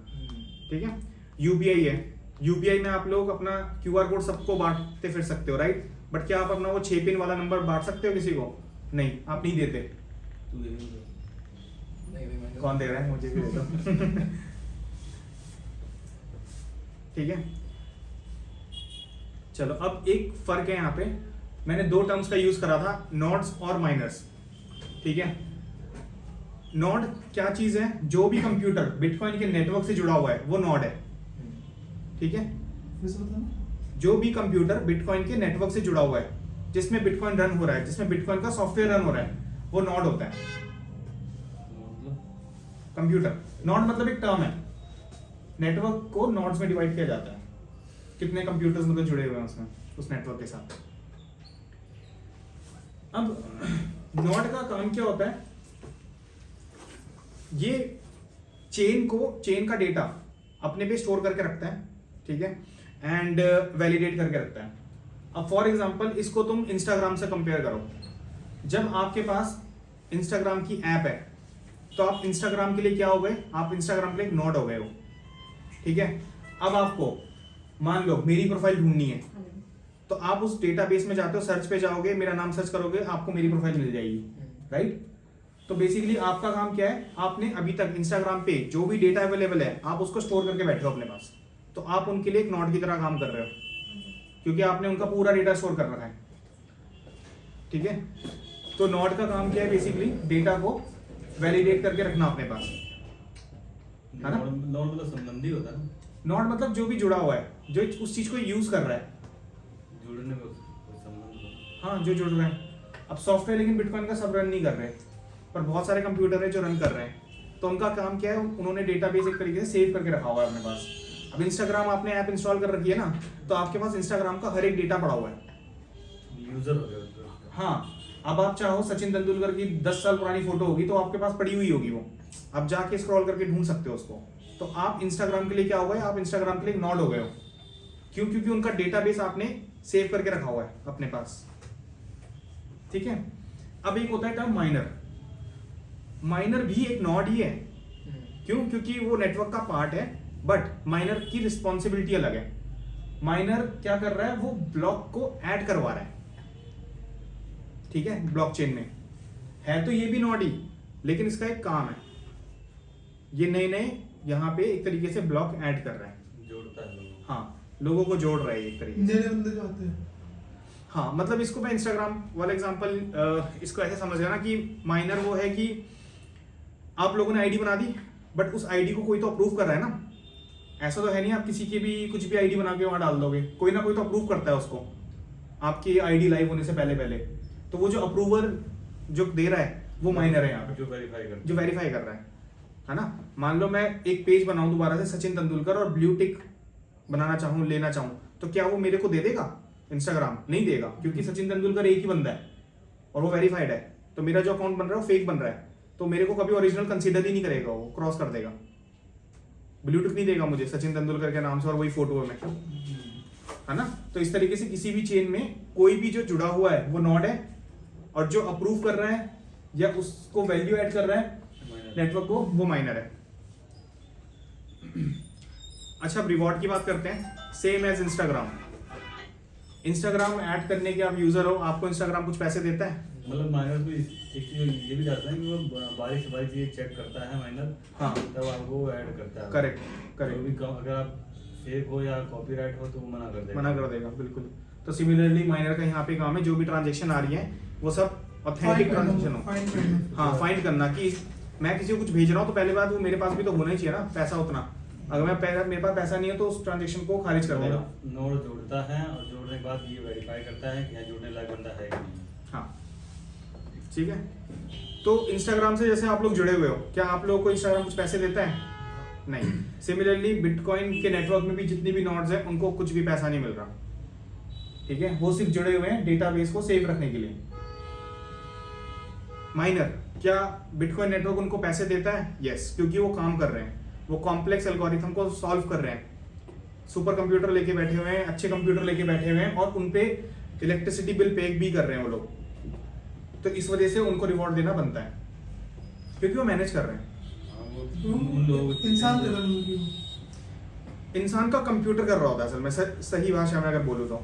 ठीक है। यूपीआई है, यूपीआई में आप लोग अपना क्यूआर कोड सबको बांटते फिर सकते हो, राइट, बट क्या आप अपना वो 6 पिन वाला नंबर बांट सकते हो किसी को? नहीं, आप नहीं देते। कौन दे रहा है, मुझे भी दे दो। ठीक है, चलो अब एक फर्क है यहाँ पे, मैंने 2 टर्म्स का यूज करा था, नोड्स और माइनर्स, ठीक है। नोड क्या चीज है, जो भी कंप्यूटर बिटकॉइन के नेटवर्क से जुड़ा हुआ है वो नोड है, ठीक है। जो भी कंप्यूटर बिटकॉइन के नेटवर्क से जुड़ा हुआ है, जिसमें बिटकॉइन रन हो रहा है, जिसमें बिटकॉइन का सॉफ्टवेयर रन हो रहा है, वो नोड होता है। कंप्यूटर नोड मतलब एक टर्म है, नेटवर्क को नोड्स में डिवाइड किया जाता है, कितने कंप्यूटर्स मतलब जुड़े हुए हैं उसमें, उस नेटवर्क के साथ। अब नोड का काम क्या होता है, ये चेन का डेटा अपने पे स्टोर करके रखता है, ठीक है, एंड वैलिडेट करके रखता है। अब फॉर एग्जांपल इसको तुम इंस्टाग्राम से कंपेयर करो, जब आपके पास इंस्टाग्राम की ऐप है, तो आप इंस्टाग्राम के लिए क्या हो गए, आप इंस्टाग्राम के लिए एक नोड हो गए हो, ठीक है। अब आपको मान लो मेरी प्रोफाइल ढूंढनी है, तो आप उस डेटाबेस में जाते हो, सर्च पे जाओगे, मेरा नाम सर्च करोगे, आपको मेरी प्रोफाइल मिल जाएगी, राइट। तो बेसिकली आपका काम क्या है, आपने अभी तक इंस्टाग्राम पे जो भी डेटा अवेलेबल है आप उसको स्टोर करके बैठे हो अपने पास, तो आप उनके लिए एक नोड की तरह काम कर रहे हो, क्योंकि आपने उनका पूरा डेटा स्टोर कर रखा है, ठीक है। तो नोड का काम क्या है, बेसिकली डेटा को वैलिडेट करके रखना अपने पास, है ना। नोड मतलब संबंधी होता है ना, नोड मतलब जो भी जुड़ा हुआ है, जो उस चीज को यूज कर रहा है, जुड़ने का कोई संबंध हो। हाँ जो जुड़ रहे हैं। अब सॉफ्टवेयर लेकिन बिटकॉइन का सब रन नहीं कर रहे, पर बहुत सारे कंप्यूटर है जो रन कर रहे हैं, तो उनका काम क्या है, उन्होंने डेटाबेस एक तरीके से सेव करके रखा हुआ है अपने पास। अब इंस्टाग्राम आपने ऐप इंस्टॉल कर रखी है ना, तो आपके पास इंस्टाग्राम का हर एक डेटा पड़ा हुआ है। यूजर हो गया उसका। हाँ, अब आप चाहो सचिन तेंदुलकर की 10 साल पुरानी फोटो होगी तो आपके पास पड़ी हुई होगी, वो आप जाके स्क्रॉल करके ढूंढ सकते हो उसको। तो आप इंस्टाग्राम के लिए क्या हो गए, आप इंस्टाग्राम के लिए नोड हो गए हो, क्यों, क्योंकि उनका डेटाबेस आपने सेव करके रखा हुआ है अपने पास, ठीक है। अब एक होता है टर्म माइनर, माइनर भी एक नोड ही है, क्यों, क्योंकि वो नेटवर्क का पार्ट है, बट माइनर की रिस्पॉन्सिबिलिटी अलग है। माइनर क्या कर रहा है, वो ब्लॉक को ऐड करवा रहा है, ठीक है, ब्लॉकचेन में है तो ये भी नोड ही, लेकिन इसका एक काम है, ये नए नए यहाँ पे एक तरीके से ब्लॉक ऐड कर रहा है, जोड़ता है लोगों को। हाँ लोगों को जोड़ रहा है एक तरीके से। नए बंदे जो आते हैं, हाँ मतलब इसको मैं इंस्टाग्राम वाला एग्जांपल इसको ऐसे समझ ना कि माइनर वो है कि आप लोगों ने आईडी बना दी, बट उस आईडी को कोई तो अप्रूव कर रहा है ना, ऐसा तो है नहीं आप किसी की भी कुछ भी आईडी बना के वहां डाल दोगे, कोई ना कोई तो अप्रूव करता है उसको आपकी आईडी लाइव होने से पहले पहले, तो वो जो अप्रूवर जो दे रहा है वो माइनर है यहाँ पे, जो वेरीफाई जो वेरीफाई कर रहा है ना। मान लो मैं एक पेज बनाऊं दोबारा से सचिन तेंदुलकर और ब्लू टिक बनाना चाहूं, लेना चाहूं, तो क्या वो मेरे को दे देगा? इंस्टाग्राम नहीं देगा, क्योंकि सचिन तेंदुलकर एक ही बंदा है और वो वेरीफाइड है, तो मेरा जो अकाउंट बन रहा है वो फेक बन रहा है, तो मेरे को कभी ओरिजिनल कंसीडर ही नहीं करेगा, वो क्रॉस कर देगा, ब्लू टिक नहीं देगा मुझे सचिन तेंदुलकर के नाम से और वही फोटो में, है ना। तो इस तरीके से किसी भी चेन में कोई भी जो जुड़ा हुआ है वो नोड है, और जो अप्रूव कर रहा है या उसको वैल्यू ऐड कर रहा है नेटवर्क को, वो माइनर है। अच्छा अब रिवॉर्ड की बात करते हैं, same as Instagram. Instagram add करने के आप यूजर हो, आपको इंस्टाग्राम कुछ पैसे देता है? मतलब माइनर को एक चीज ये भी जाता है कि वो बारीक से बारीक चीज चेक करता है माइनर, हाँ तब आपको ऐड करता है। करेक्ट जो करेक्ट, भी अगर आप फेक हो या कॉपीराइट हो तो वो मना कर देगा। मना कर देगा बिल्कुल। तो सिमिलरली माइनर का यहाँ पे काम है, जो भी ट्रांजेक्शन आ रही है वो सब ऑथेंटिक ट्रांजेक्शन हो। फाइंड करना। हाँ फाइंड करना कि मैं किसी को कुछ भेज रहा हूँ तो पहले बात वो मेरे पास भी तो होना ही चाहिए ना पैसा उतना, अगर मैं पहले मेरे पास पैसा नहीं है तो उस ट्रांजेक्शन को खारिज कर देगा। नोड जोड़ता है और जोड़ने के बाद ये वेरीफाई करता है कि यहाँ जोड़ने लायक बंदा है कि नहीं। हाँ ठीक है। तो इंस्टाग्राम से जैसे आप लोग जुड़े हुए हो, क्या आप लोगों को इंस्टाग्राम कुछ पैसे देता है? नहीं। सिमिलरली बिटकॉइन के नेटवर्क में भी जितनी भी नोड्स हैं उनको कुछ भी पैसा नहीं मिल रहा, ठीक है, वो सिर्फ जुड़े हुए हैं डेटाबेस को सेव रखने के लिए। माइनर, क्या बिटकॉइन नेटवर्क उनको पैसे देता है? यस, क्योंकि वो काम कर रहे हैं, वो कॉम्प्लेक्स एल्गोरिथम को सॉल्व कर रहे हैं, सुपर कंप्यूटर लेके बैठे हुए हैं, अच्छे कंप्यूटर लेके बैठे हुए हैं और उनपे इलेक्ट्रिसिटी बिल पे भी कर रहे हैं वो लोग, तो इस वजह से उनको रिवॉर्ड देना बनता है क्योंकि वो मैनेज कर रहे हैं। हाँ, वो उन लोगों को इंसान के बल में इंसान का कंप्यूटर कर रहा होता है असल में, सही भाषा में अगर बोलूँ तो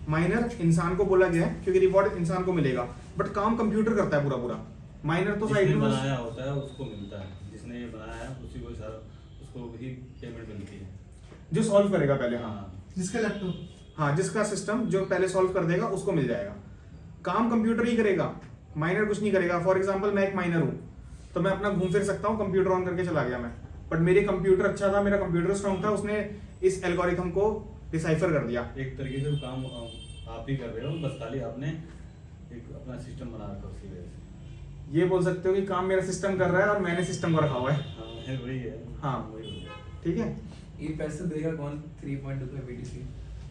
माइनर इंसान को बोला गया है क्योंकि रिवॉर्ड इंसान को मिलेगा, बट काम कंप्यूटर करता है पूरा पूरा। माइनर तो साइड जिसने में बनाया होता है उसको मिलता है, जिसने ये बनाया है उसी को सारा उसको ही पेमेंट मिलती है। जो सॉल्व करेगा पहले, हाँ हाँ जिसका लैपटॉप, हाँ जिसका सिस्टम जो पहले सॉल्व कर देगा उसको मिल जाएगा, काम कंप्यूटर ही करेगा, माइनर कुछ नहीं करेगा। फॉर एग्जांपल मैं एक माइनर हूँ तो मैं अपना घूम फिर सकता हूँ, कंप्यूटर ऑन करके चला गया मैं, बट मेरे कंप्यूटर अच्छा था, मेरा कंप्यूटर स्ट्रॉन्ग था, उसने इस एल्गोरिथम को डिसाइफर कर दिया। एक तरीके से काम आप ही कर रहे हो, बस खाली आपने एक अपना सिस्टम बना रखा उसी वजह से। ये बोल सकते हो कि काम मेरा सिस्टम कर रहा है और मैंने सिस्टम को रखा हुआ है, हाँ वही है। हाँ। वही हो गया। ठीक है। ये पैसे देगा कौन? 3.25 BTC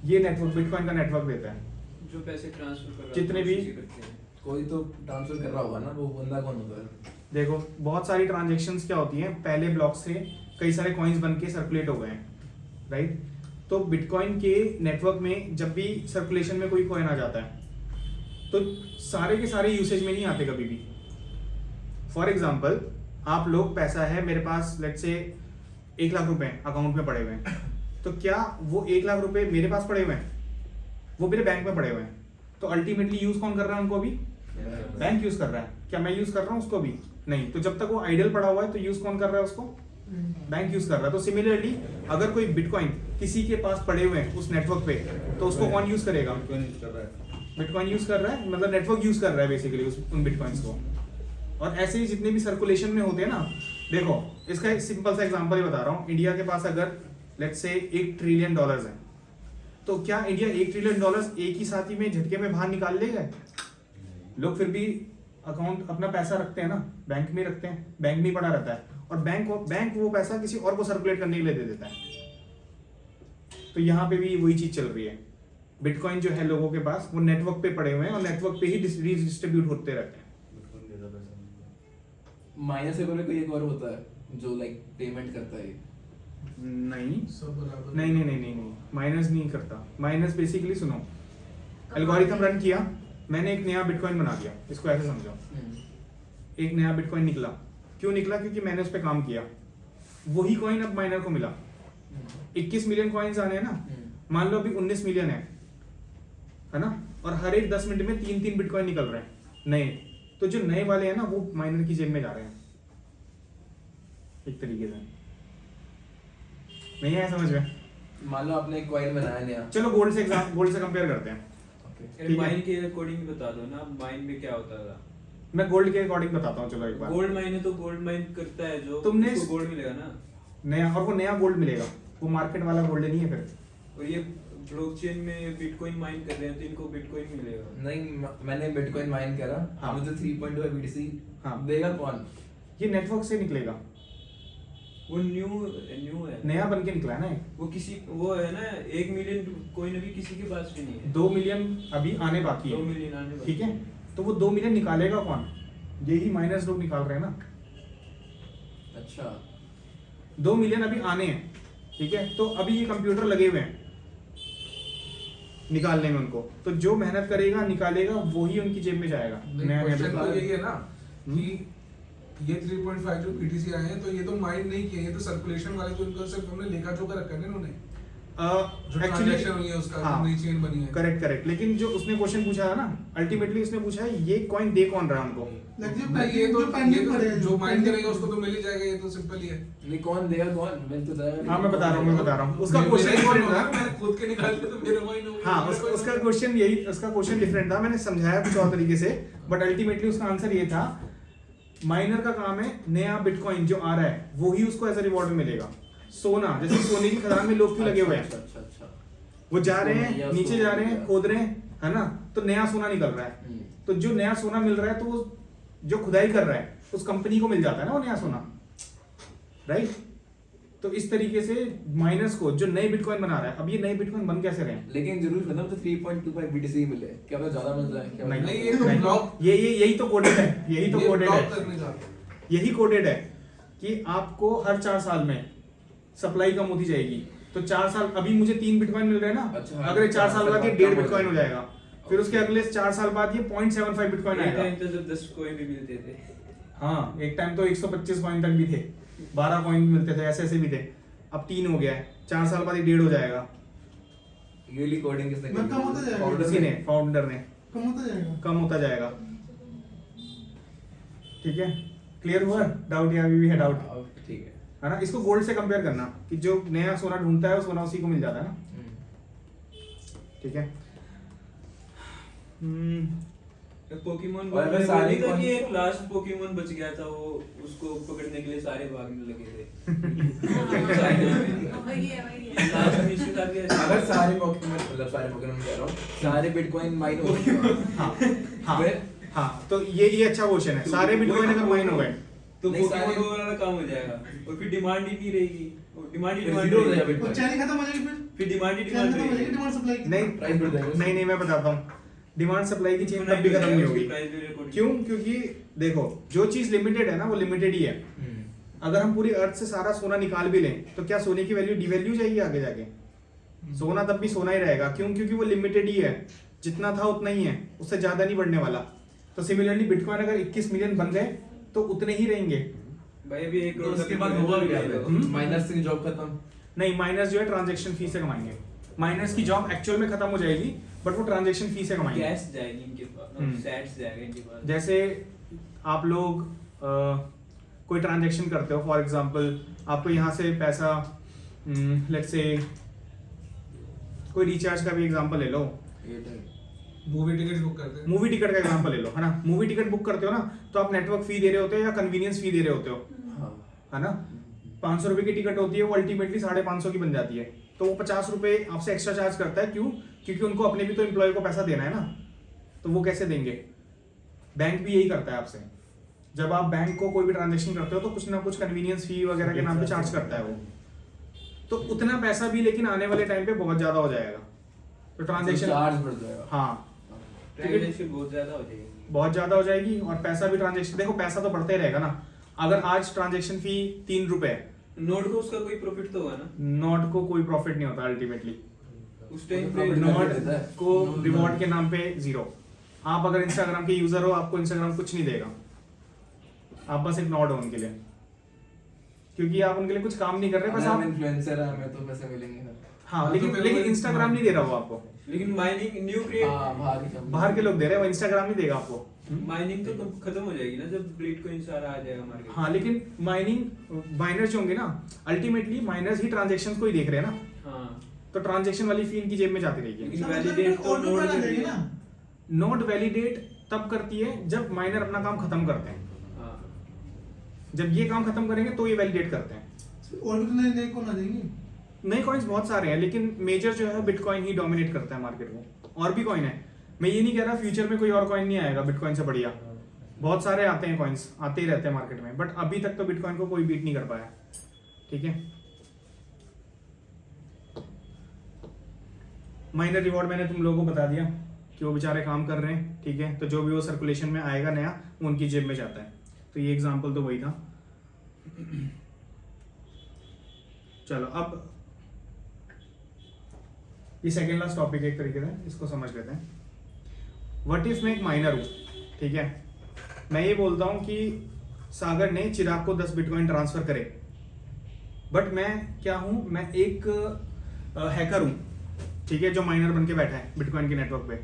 ये नेटवर्क बिटकॉइन का नेटवर्क देता है, जो पैसे ट्रांसफर कर रहा है, जितने भी- उसी से करते हैं। कोई तो ट्रांसफर कर रहा होगा ना, वो बंदा कौन होता है? देखो बहुत सारी ट्रांजेक्शन्स क्या होती हैं, पहले ब्लॉक से कई सारे कॉइन्स बन के सर्कुलेट हो गए हैं, राइट। तो बिटकॉइन के नेटवर्क में जब भी सर्कुलेशन में कोई कॉइन आ जाता है तो सारे के सारे यूसेज में नहीं आते कभी भी। फॉर एग्जाम्पल आप लोग पैसा है मेरे पास, लेट्स से 1 लाख रुपए अकाउंट में पड़े हुए हैं, तो क्या वो 1 लाख रुपए मेरे पास पड़े हुए हैं, वो मेरे बैंक में पड़े हुए हैं, तो अल्टीमेटली यूज कौन कर रहा है उनको? अभी बैंक यूज कर रहा है। क्या मैं यूज कर रहा हूँ उसको भी? नहीं। तो जब तक वो आइडल पड़ा हुआ है तो यूज कौन कर रहा है उसको? बैंक यूज कर रहा है। तो सिमिलरली अगर कोई बिटकॉइन किसी के पास पड़े हुए हैं उस नेटवर्क पे, तो उसको कौन यूज करेगा? बिटकॉइन यूज कर रहा है। बिटकॉइन यूज कर रहा है, मतलब नेटवर्क यूज कर रहा है बेसिकली उन बिटकॉइंस को। और ऐसे ही जितने भी सर्कुलेशन में होते हैं ना, देखो इसका एक सिंपल सा एग्जांपल ही बता रहा हूँ। इंडिया के पास अगर लेट्स से $1 ट्रिलियन है, तो क्या इंडिया $1 ट्रिलियन एक ही साथी में झटके में बाहर निकाल लेगा? लोग फिर भी अकाउंट अपना पैसा रखते हैं ना, बैंक में रखते हैं, बैंक में ही पड़ा रहता है, और बैंक वो पैसा किसी और को सर्कुलेट करने के लिए दे देता है। तो यहाँ पे भी वही चीज चल रही है। बिटकॉइन जो है लोगों के पास, वो नेटवर्क पे पड़े हुए हैं और नेटवर्क पे ही डिस्ट्रीब्यूट होते रहते हैं। बिटकॉइन ज्यादा पैसा नहीं। माइनर से पहले कोई एक और होता है जो लाइक पेमेंट करता है। नहीं सब बराबर नहीं नहीं नहीं नहीं नहीं, माइनस नहीं करता। माइनस बेसिकली सुनो, एल्गोरिथम रन किया, मैंने एक नया बिटकॉइन बना दिया, इसको ऐसे समझो। एक नया बिटकॉइन निकला, क्यों निकला? क्योंकि मैंने उस पर काम किया। वही कॉइन अब माइनर को मिला। 21 मिलियन कॉइन्स आने हैं ना, मान लो अभी 19 मिलियन है ना, और हर एक 10 मिनट में 3-3 बिटकॉइन निकल रहे हैं नए। तो जो नए वाले हैं ना, वो माइनर की जेब में जा रहे हैं एक तरीके से। नहीं आया समझ में? मान लो आपने एक कॉइन बनाया नया। चलो गोल्ड से कंपेयर करते हैं। ठीक है। माइन के अकॉर्डिंग बता दो ना, माइन में क्या होता था? मैं गोल्ड के अकॉर्डिंग बताता हूँ, चलो एक बार। गोल्ड माइन है तो गोल्ड माइन करता है जो तुमने उसको गोल्ड मिलेगा ना। नया, और वो नया गोल्ड मिलेगा, वो मार्केट वाला गोल्ड नहीं है फिर। और ये ब्लॉकचेन में बिटकॉइन माइन कर रहे हैं तो इनको बिटकॉइन मिलेगा। नहीं, मैंने बिटकॉइन माइन करा, हाँ। मुझे 3.2 BTC हाँ। देगा कौन? ये नेटवर्क से निकलेगा, वो न्यू है, नया बन के निकला है ना। वो किसी वो है ना 1 मिलियन कॉइन अभी किसी के पास भी नहीं है। 2 मिलियन अभी आने बाकी 2 है, मिलियन आने वाले। ठीक है। तो वो 2 मिलियन निकालेगा कौन? यही माइनस लोग निकाल रहे हैं ना। अच्छा, 2 मिलियन अभी आने हैं, ठीक है। तो अभी ये कंप्यूटर लगे हुए हैं निकालने में उनको, तो जो मेहनत करेगा निकालेगा वही उनकी जेब में जाएगा। नया क्वेश्चन तो बिटकॉइन। यही है ना कि ये 3.5 जो पीटीसी आए हैं, तो ये तो माइंड नहीं किए, ये तो सर्कुलेशन वाले, तो इनको सिर्फ हमने लेखा जोखा रखा है ना इन्होंने, जो ट्रांजैक्शन हुई है उसका, हाँ, नई चेन बनी है। करेक्ट। लेकिन जो उसने क्वेश्चन पूछा है ना, अल्टीमेटली उसने पूछा है ये कॉइन दे कौन रहा है उनको? नहीं, ये तो जो माइंड करेगा उसको तो मिल ही जाएगा, ये तो सिंपल ही है। नहीं कौन देगा कौन? मिल तो जाएगा। हाँ मैं बता रहा हूँ। उसका मेरा क्वेश्चन ही डिफरेंट होगा, था। मैंने खुद के निकाल के तो मेरा माइंड हो गया। हाँ, उसका क्वेश्चन यही, उसका क्वेश्चन डिफरेंट था, मैंने समझाया कुछ और तरीके से, बट अल्टीमेटली उसका आंसर ये था, माइनर का काम है नया बिटकॉइन जो आ रहा है वही उसको एज अ रिवॉर्ड में मिलेगा। सोना, जैसे सोने की खदान में लोग क्यों लगे हुए हैं? अच्छा। वो जा रहे हैं सोना, नीचे जा रहे हैं, सोना। खोद रहे हैं, है ना, तो नया सोना निकल रहा है। तो जो नया सोना मिल रहा है, तो वो जो खुदाई कर रहा है उस कंपनी को मिल जाता है ना वो नया सोना, राइट। तो इस तरीके से माइनर्स को जो नए बिटकॉइन बना रहा है, अब ये नए बिटकॉइन बन कैसे रहे हैं? लेकिन जरूर खत्म तो 3.25 BTC मिले, क्या पता ज्यादा मिल जाए, क्या पता? नहीं, ये तो ब्लॉक, यही तो कोडेड है, यही तो ये कोडेड ब्लॉक है, करने का। यही कोडेड है कि आपको हर 4 साल में सप्लाई कम होती जाएगी। तो 4 साल, अभी मुझे 3 बिटकॉइन मिल रहे हैं ना, अच्छा, अगले 4 साल बाद ये 1.5 बिटकॉइन हो जाएगा, फिर उसके Okay. अगले 4 साल बाद ये 0.75 बिटकॉइन एक आएगा। टाइम तो जब 10 कॉइन भी मिलते थे। हाँ, एक टाइम तो 125 कॉइन तक भी थे, 12 कॉइन मिलते थे, ऐसे भी थे। अब 3 हो गया है, 4 साल बाद ये 1.5 हो जाएगा। यूली कोडिंग किसने मैं कम होता जाएगा। Founder किसी ने, फाउंडर ने। कम होता जाएगा। कम होता जाएगा, ठीक है। क्लियर हुआ डाउट, या अभी भी है डाउट? अब ठीक है ना। इसको गोल्ड से कंपेयर करना कि जो नया सोना ढूंढता है वो सोना उसी को मिल जाता है ना, है। ठीक है। पोकेमोन और अगर सारे था कि कौन- एक लास्ट पोकेमोन बच गया था, वो उसको पकड़ने के लिए सारे भागने लगे थे। वही है। लास्ट में इसके साथ भी ऐसा- अगर सारे पोकेमोन, मतलब सारे पोकेमोन कह रहा हूँ, सारे बिटकॉइन माइन हो गए, हाँ फिर? हाँ, तो ये अच्छा क्वेश्चन है। सारे बिटकॉइन अगर माइन हो गए तो नहीं, पोकेमोन सारे- वाला काम हो जाएगा, और फिर डिमांड ही नहीं रहेगी, डिमांड ही फिर डिमांड zero हो रहेगी। जाएगा वो बिटकॉइन। चैन खत्म हो जाएगी, फिर डिमांड ही चैन डिमांड खत्म हो जाएगी, रहेगी। डिमांड सप्लाई की। नहीं प्राइस बढ़ जाएगा। नहीं मैं बताता हूँ, डिमांड सप्लाई की चेन तब भी खत्म नहीं होगी। क्यों? क्योंकि देखो, जो चीज लिमिटेड है ना वो लिमिटेड ही है। अगर हम पूरी अर्थ से सारा सोना निकाल भी लें तो क्या सोने की वैल्यू डिवैल्यू जाएगी आगे जाके? सोना तब भी सोना ही रहेगा। क्यों? क्योंकि वो लिमिटेड ही है, जितना था उतना ही है, उससे ज्यादा नहीं बढ़ने वाला। तो सिमिलरली बिटकॉइन अगर 21 मिलियन बन गए तो उतने ही रहेंगे, भाई अभी 1 तो करोड़ उसके बाद होगा क्या फिर? माइनस की जॉब खत्म। नहीं, माइनस जो है ट्रांजैक्शन फी से कमाएंगे। माइनस की जॉब एक्चुअल में खत्म हो जाएगी, बट वो ट्रांजैक्शन फी से कमाएंगे। कैश जाएगी इनके पास, सेट्स जाएगा इनके पास। जैसे आप लोग कोई ट्रांजैक्शन करते हो, फॉर एग्जांपल आपको यहाँ से पैसा, लेट्स से कोई रिचार्ज का भी एग्जांपल ले लो, मूवी टिकट बुक करते हैं। मूवी टिकट का एग्जांपल ले लो, है ना। मूवी टिकट बुक करते हो ना, तो आप नेटवर्क फी दे रहे होते हो या कन्वीनियंस फी दे रहे होते हो, हाँ। है ना। 500 रुपए की टिकट होती है, वो अल्टीमेटली 550 की बन जाती है, तो वो 50 रुपए आपसे एक्स्ट्रा चार्ज करता है। क्यों? क्योंकि उनको अपने भी तो एम्प्लॉय को पैसा देना है ना, तो वो कैसे देंगे? बैंक भी यही करता है आपसे। जब आप बैंक को कोई भी ट्रांजेक्शन करते हो तो कुछ ना कुछ कन्वीनियंस फी वगैरह के नाम पे चार्ज करता है वो। तो उतना पैसा भी लेकिन आने वाले टाइम पे बहुत ज्यादा हो जाएगा, तो ट्रांजेक्शन चार्ज बढ़ जाएगा। हाँ, ट्रांजैक्शन बहुत ज्यादा हो जाएगी। बहुत ज्यादा हो जाएगी। और पैसा भी ट्रांजेक्शन, देखो पैसा तो बढ़ते रहेगा ना। अगर आज ट्रांजेक्शन फी 3 रुपए है, नोट को उसका कोई प्रॉफिट तो होगा ना? नोट को कोई प्रॉफिट नहीं होता अल्टीमेटली। उस टाइम पे profit नोट देता है। को रिवॉर्ड के नाम पे 0। आप अगर इंस्टाग्राम के यूजर हो, आपको इंस्टाग्राम कुछ नहीं देगा, आप बस एक नोट हो उनके लिए, क्योंकि आप उनके लिए कुछ काम नहीं कर रहे, बस अगर हम आप। इन्फ्लुएंसर है, हमें तो पैसे मिलेंगे ना। हाँ, तो लेकिन फिर लेकिन वो- इंस्टाग्राम नहीं दे रहा वो आपको, लेकिन माइनिंग न्यू क्रिएट, हाँ, बाहर की बाहर के लोग दे रहे हैं, वो इंस्टाग्राम नहीं देगा आपको। माइनिंग तो खत्म हो जाएगी ना जब बिटकॉइन सारा आ जाएगा मार्केट। हाँ, लेकिन माइनर्स जो होंगे ना, अल्टीमेटली माइनर्स ही ट्रांजेक्शन को ही देख रहे हैं ना, हाँ, तो ट्रांजेक्शन वाली फी इनकी जेब में जाती रहेगी। लेकिन वैलिडेट तो ऑर्डर नोट करा कर देंगे दिया। ना। नोट वैलिडेट तब करती है जब माइनर अपना काम खत्म करते हैं। हाँ, जब ये काम खत्म करेंगे तो ये वैलिडेट करते हैं। ऑर्डर नए नए कौन आ जाएंगे? नए कॉइन्स बहुत सारे हैं, लेकिन मेजर जो है बिटकॉइन ही डोमिनेट करता है मार्केट को। और भी कॉइन है, मैं ये नहीं कह रहा फ्यूचर में कोई और कॉइन नहीं आएगा बिटकॉइन से बढ़िया, बहुत सारे आते हैं कॉइन्स, आते ही रहते हैं मार्केट में, बट अभी तक तो बिटकॉइन को कोई बीट नहीं कर पाया। ठीक है, माइनर रिवॉर्ड मैंने तुम लोगों को बता दिया कि वो बेचारे काम कर रहे हैं। ठीक है, तो जो भी वो सर्कुलेशन में आएगा नया, वो उनकी जेब में जाता है। तो ये एग्जांपल तो वही था। चलो अब ये सेकेंड लास्ट टॉपिक एक तरीके से, इसको समझ लेते हैं। व्हाट इफ मैं एक माइनर हूं, ठीक है, मैं ये बोलता हूं कि सागर ने चिराग को 10 बिटकॉइन ट्रांसफर करे, बट मैं क्या हूं, मैं एक हैकर हूं, ठीक है, जो माइनर बन के बैठा है बिटकॉइन के नेटवर्क पे।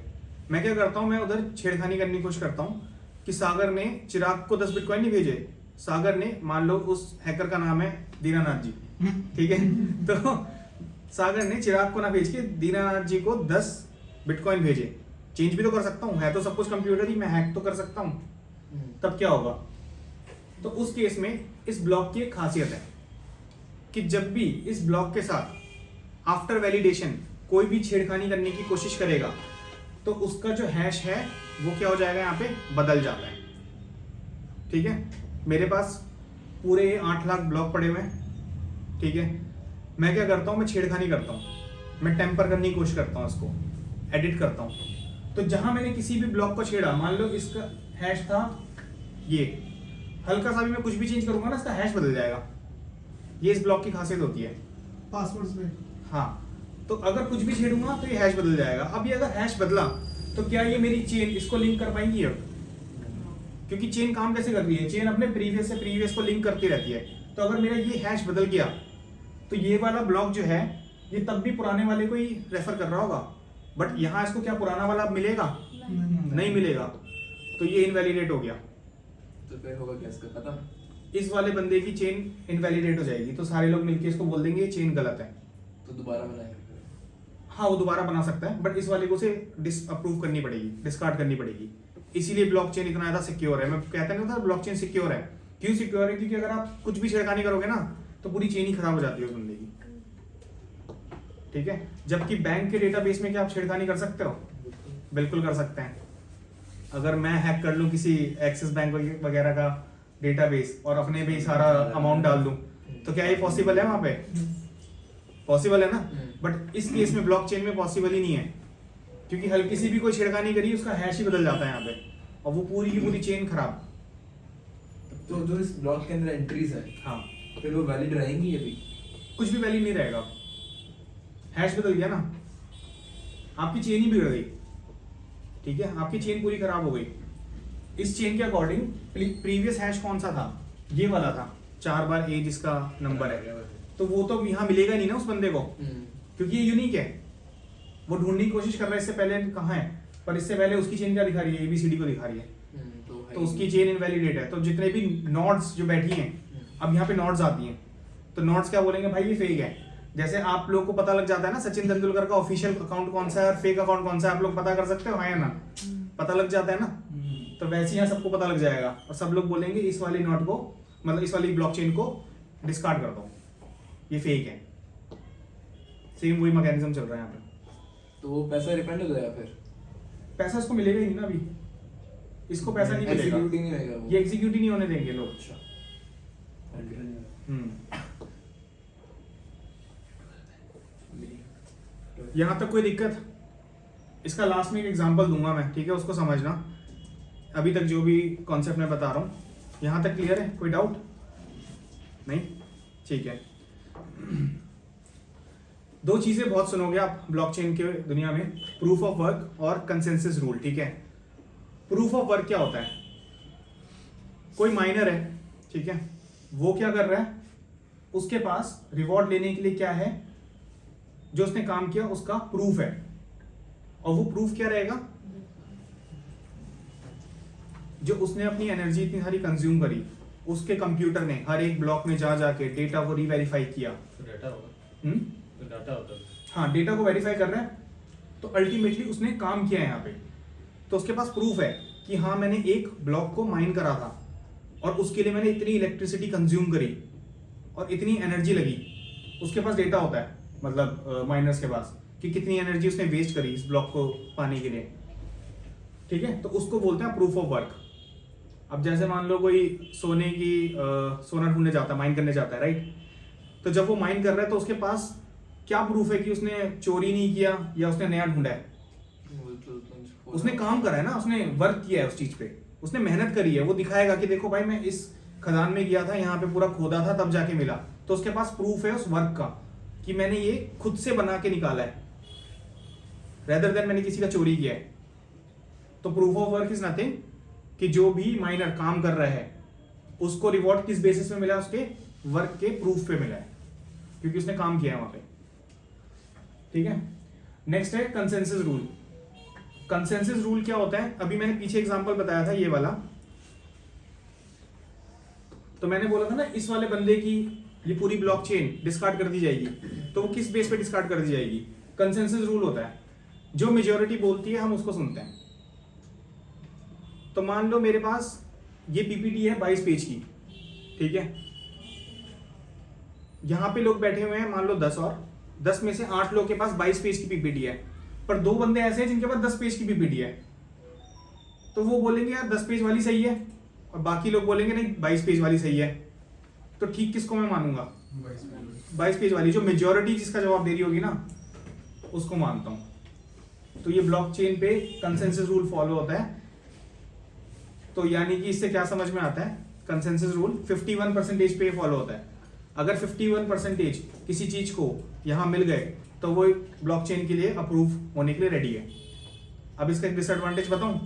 मैं क्या करता हूं, मैं उधर छेड़खानी करने की कोशिश करता हूं कि सागर ने चिराग को 10 बिटकॉइन नहीं भेजे, सागर ने, मान लो उस हैकर का नाम है दीनानाथ जी, ठीक है, तो सागर ने चिराग को ना भेज के दीनानाथ जी को 10 बिटकॉइन भेजे। चेंज भी तो कर सकता हूँ, है तो सब कुछ कंप्यूटर ही, मैं हैक तो कर सकता हूँ। तब क्या होगा, तो उस केस में इस ब्लॉक की एक खासियत है कि जब भी इस ब्लॉक के साथ आफ्टर वैलिडेशन कोई भी छेड़खानी करने की कोशिश करेगा, तो उसका जो हैश है वो क्या हो जाएगा, यहाँ पे बदल जाता है। ठीक है, मेरे पास पूरे 8 लाख ब्लॉक पड़े हुए हैं। ठीक है, मैं क्या करता हूँ, मैं छेड़खानी करता हूँ, मैं टेम्पर करने की कोशिश करता हूँ, उसको एडिट करता हूँ। तो जहां मैंने किसी भी ब्लॉक को छेड़ा, मान लो इसका हैश था ये, हल्का सा भी मैं कुछ भी चेंज करूंगा ना, इसका हैश बदल जाएगा। ये इस ब्लॉक की खासियत होती है। पासवर्ड्स में। हाँ, तो अगर कुछ भी छेड़ूंगा तो ये हैश बदल जाएगा। अब ये अगर हैश बदला तो क्या ये मेरी चेन इसको लिंक कर पाएंगी अब? क्योंकि चेन काम कैसे कर रही है, चेन अपने प्रीवियस से प्रीवियस को लिंक करती रहती है। तो अगर मेरा ये हैश बदल गया तो ये वाला ब्लॉक जो है ये तब भी पुराने वाले को ही रेफर कर रहा होगा, बट यहाँ इसको क्या पुराना वाला मिलेगा? नहीं मिलेगा, तो ये इनवैलिडेट हो गया। तो फिर होगा क्या इसका खत्म? इस वाले बंदे की चेन इनवैलिडेट हो जाएगी, तो सारे लोग मिलके इसको बोल देंगे ये चेन गलत है। तो दोबारा बनाएंगे फिर। हाँ, वो दोबारा बना सकता है, बट इस वाले को से डिसअप्रूव करनी पड़ेगी, डिस्कार्ड करनी पड़ेगी। इसीलिए ब्लॉकचेन इतना ज्यादा सिक्योर है। मैं कहता नहीं था ब्लॉकचेन सिक्योर है, क्यों सिक्योर है? क्योंकि अगर आप कुछ भी छेड़खानी करोगे ना तो पूरी चेन ही खराब हो जाती है उस बंदे की। ठीक है, जबकि बैंक के डेटाबेस में क्या आप छेड़खानी कर सकते हो? बिल्कुल कर सकते हैं। अगर मैं हैक कर लूं किसी एक्सिस बैंक वगैरह का डेटाबेस और अपने भी सारा अमाउंट डाल दूं, तो क्या ये पॉसिबल है? वहां पे पॉसिबल है ना, बट इस केस में ब्लॉकचेन में पॉसिबल ही नहीं है, क्योंकि हल्की सी भी कोई छेड़खानी करी उसका हैश ही बदल जाता है यहाँ पे, और वो पूरी की पूरी चेन खराब। तो जो इस ब्लॉक के अंदर एंट्रीज है, हाँ, फिर वो वैलिड रहेंगी अभी? कुछ भी वैलिड नहीं रहेगा। हैश बदल गया ना, आपकी चेन ही बिगड़ गई। ठीक है, आपकी चेन पूरी खराब हो गई। इस चेन के अकॉर्डिंग प्रीवियस हैश कौन सा था? ये वाला था। 4 बार ए जिसका नंबर है, तो वो तो यहाँ मिलेगा नहीं ना उस बंदे को, क्योंकि ये यूनिक है। वो ढूंढने की कोशिश कर रहा है इससे पहले कहाँ है, पर इससे पहले उसकी चेन क्या दिखा रही है, ABCD को दिखा रही है, तो उसकी चेन इनवैलिडेट है। तो जितने भी नॉड्स जो बैठी हैं, अब यहाँ पे नॉड्स आती हैं, तो नॉड्स क्या बोलेंगे भाई ये फेक है। जैसे आप लोग को पता लग जाता है ना सचिन तेंदुलकर का ऑफिशियल अकाउंट कौन सा है और फेक अकाउंट कौन सा है, आप लोग पता कर सकते हो हाँ या ना, पता लग जाता है ना। तो वैसे यहाँ सबको पता लग जाएगा और सब लोग बोलेंगे इस वाली नोट को, मतलब इस वाली ब्लॉकचेन को डिस्कार्ड कर दो, ये फेक है। सेम वही मैकेनिज्म चल रहा है यहाँ पे। तो वो पैसा रिफंड हो जाएगा फिर? पैसा इसको मिलेगा ही नहीं ना अभी, इसको पैसा नहीं मिलेगा, Execute ही नहीं होएगा वो। ये एग्जीक्यूट ही नहीं होने देंगे लोग। यहाँ तक कोई दिक्कत? इसका लास्ट में एक एग्जांपल दूंगा मैं, ठीक है, उसको समझना। अभी तक जो भी कॉन्सेप्ट मैं बता रहा हूँ, यहाँ तक क्लियर है? कोई डाउट नहीं? ठीक है। दो चीजें बहुत सुनोगे आप ब्लॉकचेन के दुनिया में, प्रूफ ऑफ वर्क और कंसेंसस रूल, ठीक है। प्रूफ ऑफ वर्क क्या होता है? कोई माइनर है, ठीक है, वो क्या कर रहा है, उसके पास रिवॉर्ड लेने के लिए क्या है, जो उसने काम किया उसका प्रूफ है, और वो प्रूफ क्या रहेगा, जो उसने अपनी एनर्जी इतनी सारी कंज्यूम करी, उसके कंप्यूटर ने हर एक ब्लॉक में जा जाके डेटा को रीवेरीफाई किया। तो डाटा होगा, तो डाटा होता है। हाँ, डेटा को वेरीफाई कर रहा है, तो अल्टीमेटली उसने काम किया है यहाँ पे, तो उसके पास प्रूफ है कि हाँ मैंने एक ब्लॉक को माइन करा था और उसके लिए मैंने इतनी इलेक्ट्रिसिटी कंज्यूम करी और इतनी एनर्जी लगी। उसके पास डेटा होता है, मतलब माइनर्स के पास, कि कितनी एनर्जी उसने वेस्ट करी इस ब्लॉक को पाने के लिए, ठीक है। तो उसको बोलते हैं प्रूफ ऑफ वर्क। अब जैसे मान लो कोई सोने की सोना ढूंढने जाता है, माइन करने जाता है, राइट। तो जब वो माइन कर रहा है तो उसके पास क्या प्रूफ है कि उसने चोरी नहीं किया या उसने नया ढूंढा है? उसने काम करा है ना, उसने वर्क किया है उस चीज पे, उसने मेहनत करी है। वो दिखाएगा कि देखो भाई मैं इस खदान में गया था, यहाँ पे पूरा खोदा था, तब जाके मिला। तो उसके पास प्रूफ है उस वर्क का कि मैंने ये खुद से बना के निकाला है, रेदर देन मैंने किसी का चोरी किया है। तो proof of work is nothing कि जो भी माइनर काम कर रहा है उसको रिवॉर्ड किस बेसिस पे मिला है, उसके वर्क के प्रूफ पे मिला है, क्योंकि उसने काम किया है वहां पे, ठीक है। नेक्स्ट है कंसेंसस रूल। कंसेंसस रूल क्या होता है? अभी मैंने पीछे एग्जांपल बताया था ये वाला, तो मैंने बोला था ना इस वाले बंदे की ये पूरी ब्लॉकचेन डिस्कार्ड कर दी जाएगी, तो वो किस बेस पे डिस्कार्ड कर दी जाएगी? कंसेंसस रूल होता है, जो मेजॉरिटी बोलती है हम उसको सुनते हैं। तो मान लो मेरे पास ये पीपीटी है 22 पेज की, ठीक है, यहां पे लोग बैठे हुए हैं मान लो 10, और 10 में से 8 लोग के पास 22 पेज की पीपीटी है, पर 2 बंदे ऐसे हैं जिनके पास 10 पेज की पीपीटी है। तो वो बोलेंगे यार 10 पेज वाली सही है, और बाकी लोग बोलेंगे नहीं 22 पेज वाली सही है। तो ठीक किसको मैं मानूंगा? 22 पेज वाली, जो मेजॉरिटी जिसका जवाब दे रही होगी ना, उसको मानता हूं। तो ये ब्लॉकचेन पे कंसेंसस रूल फॉलो होता है। तो यानी कि इससे क्या समझ में आता है? कंसेंसस रूल 51% पे फॉलो होता है। अगर 51% किसी चीज को यहां मिल गए तो वो ब्लॉकचेन के लिए अप्रूव होने के लिए रेडी है। अब इसका एक डिसएडवांटेज बताऊं?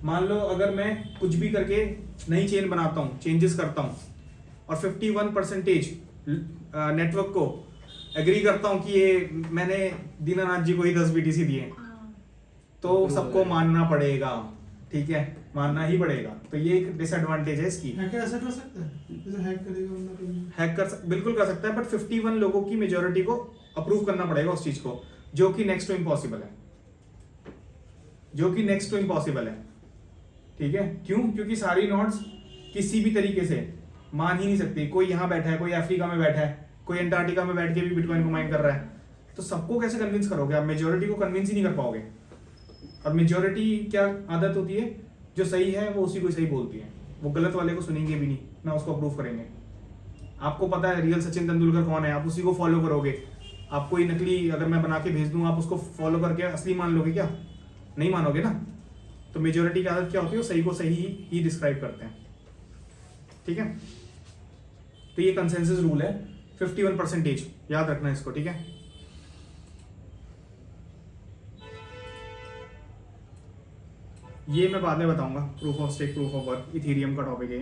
मान लो अगर मैं कुछ भी करके नई चेन बनाता हूं, चेंजेस करता हूं, और 51% नेटवर्क को एग्री करता हूं कि ये मैंने दीनानाथ जी को ही 10 BTC दिए, तो सबको मानना पड़ेगा, ठीक है, मानना ही पड़ेगा। तो ये एक डिसएडवांटेज है इसकी। हैकर ऐसा कर सकता है, जैसे हैक करेगा वरना कोई बिल्कुल कर सकता है, बट 51 लोगों की मेजॉरिटी को अप्रूव करना पड़ेगा उस चीज को, जो कि नेक्स्ट टू इम्पॉसिबल है, जो कि नेक्स्ट टू इम्पॉसिबल है, ठीक है। क्यों? क्योंकि सारी नोड्स किसी भी तरीके से मान ही नहीं सकती। कोई यहाँ बैठा है, कोई अफ्रीका में बैठा है, कोई अंटार्कटिका में बैठ के भी बिटकॉइन को माइन कर रहा है, तो सबको कैसे कन्विंस करोगे आप? मेजॉरिटी को कन्विंस ही नहीं कर पाओगे। और मेजॉरिटी क्या आदत होती है, जो सही है वो उसी को सही बोलती है, वो गलत वाले को सुनेंगे भी नहीं, ना उसको अप्रूव करेंगे। आपको पता है रियल सचिन तेंदुलकर कौन है, आप उसी को फॉलो करोगे। आप कोई नकली अगर मैं बना के भेज दूं, आप उसको फॉलो करके असली मान लोगे क्या? नहीं मानोगे ना। तो मेजॉरिटी की आदत क्या होती है? वो सही को सही ही डिस्क्राइब करते हैं, ठीक है। तो ये कंसेंसस रूल है 51%, याद रखना इसको, ठीक है। ये मैं बाद में बताऊंगा, proof of stake, proof of work, Ethereum का टॉपिक है।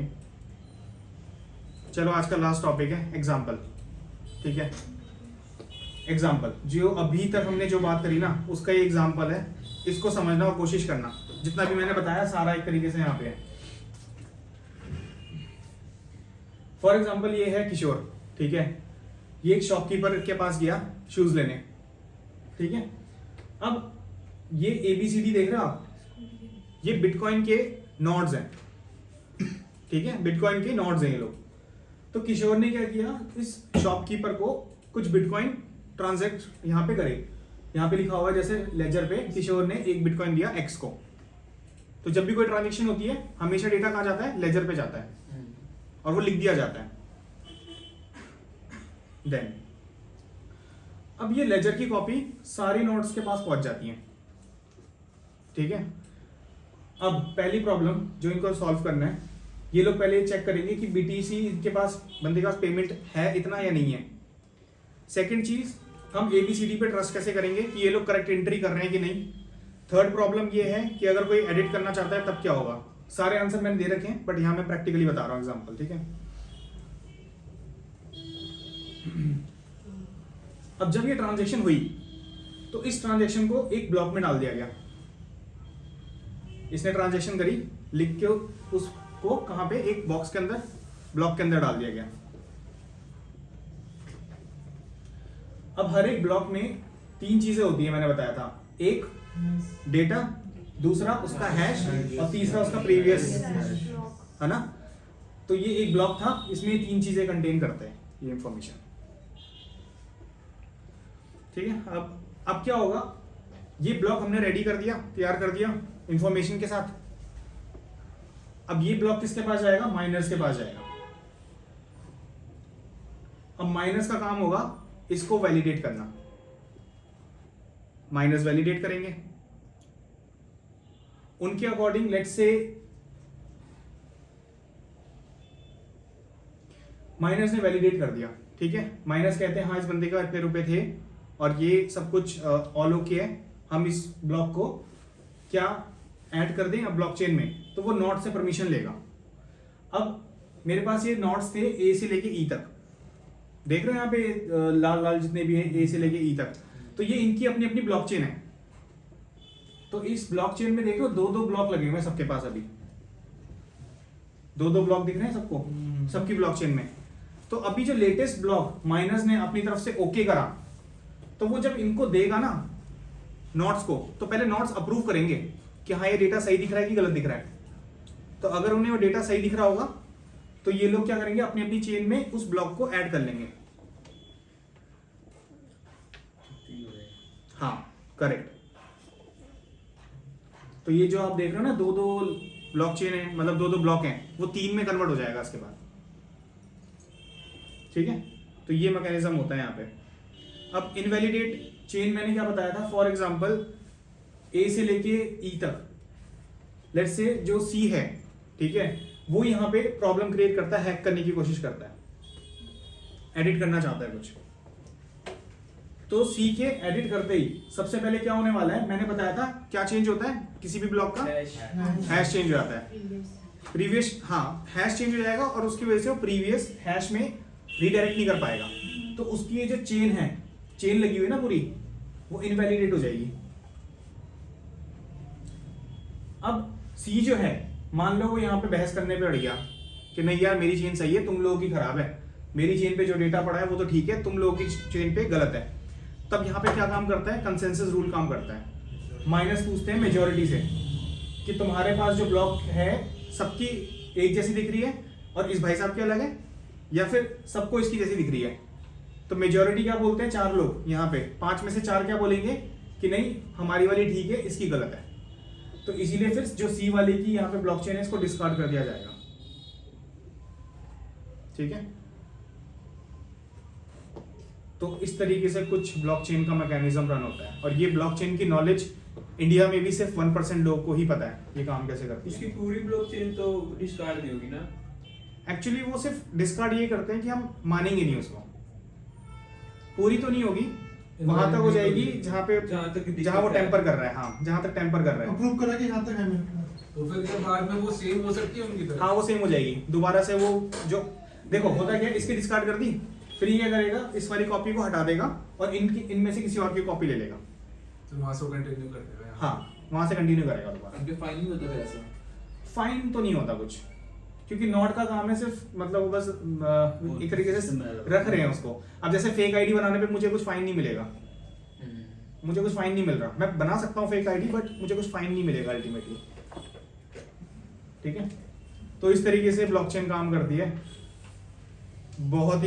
चलो आज का लास्ट टॉपिक है एग्जाम्पल, ठीक है। एग्जाम्पल जो अभी तक हमने जो बात करी ना उसका ये एग्जाम्पल है, इसको समझना और कोशिश करना। जितना भी मैंने बताया सारा एक तरीके से यहाँ पे है। फॉर एग्जाम्पल ये है किशोर, ठीक है। ये एक शॉपकीपर के पास गया शूज लेने, ठीक है। अब ये ABCD देख रहे हो आप, ये बिटकॉइन के नोड्स हैं, ठीक है। बिटकॉइन के नोड्स हैं ये लोग। तो किशोर ने क्या किया, इस शॉपकीपर को कुछ बिटकॉइन ट्रांजैक्ट यहाँ पे करे। यहाँ पे लिखा हुआ है जैसे लेजर पे किशोर ने एक बिटकॉइन दिया X को। तो जब भी कोई ट्रांजैक्शन होती है हमेशा डेटा कहाँ जाता है, लेजर पे जाता है और वो लिख दिया जाता है। देन अब ये लेजर की कॉपी सारी नोट्स के पास पहुंच जाती है, ठीक है। अब पहली प्रॉब्लम जो इनको सॉल्व करना है, ये लोग पहले चेक करेंगे कि BTC इनके पास बंदे के पास पेमेंट है इतना या नहीं है। सेकंड चीज, हम ABCD पे ट्रस्ट कैसे करेंगे कि ये लोग करेक्ट एंट्री कर रहे हैं कि नहीं। थर्ड प्रॉब्लम ये है कि अगर कोई एडिट करना चाहता है तब क्या होगा। सारे आंसर मैंने दे रखे हैं बट यहाँ मैं प्रैक्टिकली बता रहा हूँ एग्जाम्पल, ठीक है। अब जब ये ट्रांजैक्शन हुई तो इस ट्रांजैक्शन को एक ब्लॉक में डाल दिया गया। इसने ट्रांजैक्शन करी, लिख के उसको कहां पे, एक बॉक्स के अंदर, ब्लॉक के अंदर डाल दिया गया। अब हर एक ब्लॉक में 3 चीजें होती है, मैंने बताया था। एक डेटा, दूसरा उसका हैश और तीसरा उसका प्रीवियस, है ना। तो ये एक ब्लॉक था, इसमें 3 चीजें कंटेन करते हैं ये इंफॉर्मेशन, ठीक है। अब क्या होगा, ये ब्लॉक हमने रेडी कर दिया, तैयार कर दिया इंफॉर्मेशन के साथ। अब ये ब्लॉक किसके पास जाएगा, माइनर्स के पास जाएगा। अब माइनर्स का काम होगा इसको वैलिडेट करना। माइनर्स वैलिडेट करेंगे उनके अकॉर्डिंग। लेट्स से माइनर्स ने वैलिडेट कर दिया, ठीक है। माइनर्स कहते हैं हाँ इस बंदे का इतने रुपए थे और ये सब कुछ ऑल ओके है, हम इस ब्लॉक को क्या ऐड कर दें अब ब्लॉकचेन में, तो वो नोड से परमिशन लेगा। अब मेरे पास ये नोड्स थे A से लेके E तक, देख रहे हो यहाँ पे लाल लाल जितने भी हैं A से लेके E तक। तो ये इनकी अपनी अपनी ब्लॉकचेन है। तो इस ब्लॉकचेन में देखो 2-2 ब्लॉक लगे हुए हैं सबके पास, अभी 2-2 ब्लॉक दिख रहे हैं सबको, सबकी ब्लॉकचेन में। तो अभी जो लेटेस्ट ब्लॉक माइनर्स ने अपनी तरफ से ओके करा, तो वो जब इनको देगा ना नोट्स को, तो पहले नोट्स अप्रूव करेंगे कि हाँ ये डेटा सही दिख रहा है कि गलत दिख रहा है। तो अगर उन्हें वो डेटा सही दिख रहा होगा तो ये लोग क्या करेंगे, अपनी अपनी चेन में उस ब्लॉक को ऐड कर लेंगे। हाँ करेक्ट। तो ये जो आप देख रहे हो ना 2-2 ब्लॉकचेन है, मतलब 2-2 ब्लॉक हैं, वो 3 में कन्वर्ट हो जाएगा इसके बाद, ठीक है। तो ये मैकेनिज्म होता है यहाँ पे। अब इनवैलिडेट चेन मैंने क्या बताया था, फॉर एग्जांपल A से लेके E तक, लेट्स से जो C है, ठीक है, वो यहाँ पे प्रॉब्लम क्रिएट करता है, हैक करने की कोशिश करता है, एडिट करना चाहता है कुछ। तो C के एडिट करते ही सबसे पहले क्या होने वाला है, मैंने बताया था क्या चेंज होता है किसी भी ब्लॉक का, हैश चेंज हो जाता है। प्रीवियस, हाँ हैश चेंज हो जाएगा और उसकी वजह से वो प्रीवियस हैश में रीडायरेक्ट नहीं कर पाएगा। तो उसकी ये जो चेन है, चेन लगी हुई है ना पूरी, वो इनवैलिडेट हो जाएगी। अब C जो है, मान लो वो यहाँ पे बहस करने पे अड़ गया कि नहीं यार मेरी चेन सही है, तुम लोगों की खराब है, मेरी चेन पे जो डेटा पड़ा है वो तो ठीक है, तुम लोगों की चेन पे गलत है। तब यहाँ पे क्या काम करता है, कंसेंसस रूल काम करता है। माइनस पूछते हैं मेजॉरिटी से कि तुम्हारे पास जो ब्लॉक है सबकी एक जैसी दिख रही है और इस भाई साहब की अलग है, या फिर सबको इसकी जैसी दिख रही है। तो मेजॉरिटी क्या बोलते हैं, 4 लोग, यहाँ पे 5 में से 4 क्या बोलेंगे कि नहीं हमारी वाली ठीक है, इसकी गलत है। तो इसीलिए फिर जो C वाले की यहाँ पे ब्लॉकचेन है इसको डिस्कार्ड कर दिया जाएगा, ठीक है। तो इस तरीके से कुछ ब्लॉकचेन का मैकेनिज्म रन होता है। और ये ब्लॉकचेन की नॉलेज इंडिया में भी सिर्फ 1% लोगों को ही पता है ये काम कैसे करती है। उसकी पूरी ब्लॉकचेन तो डिस्कार्ड नहीं होगी ना। एक्चुअली वो सिर्फ डिस्कार्ड ये करते हैं कि हम मानेंगे नहीं उसको, पूरी तो नहीं होगी, वहां तक हो जाएगी जहाँ पे जहाँ वो टेम्पर कर रहा है, हाँ जहाँ तक टेम्पर कर रहा है, अप्रूव करा कि यहाँ तक है मेरे पास। तो फिर क्या बाद में वो सेम हो सकती है उनकी तरह? हाँ वो सेम हो जाएगी दोबारा से। वो जो देखो होता क्या है, इसकी डिस्कार्ड कर दी, फिर ये क्या करेगा, इस वाली कॉपी को हटा देगा और इनमें से किसी और की कॉपी ले लेगा। तो वहां से कंटिन्यू कर देगा। हाँ, वहां से कंटिन्यू करेगा दोबारा। उनके फाइन नहीं होता फिर ऐसा? फाइन तो नहीं होता कुछ, क्योंकि नोट का काम है सिर्फ, मतलब वो बस एक तरीके से रख रहे हैं उसको। अब जैसे फेक आईडी बनाने पे मुझे कुछ फाइन नहीं मिलेगा, मुझे कुछ फाइन नहीं मिल रहा, मैं बना सकता हूँ फेक आईडी बट मुझे कुछ फाइन नहीं मिलेगा अल्टीमेटली। ठीक है, तो इस तरीके से ब्लॉकचेन काम करती है। बहुत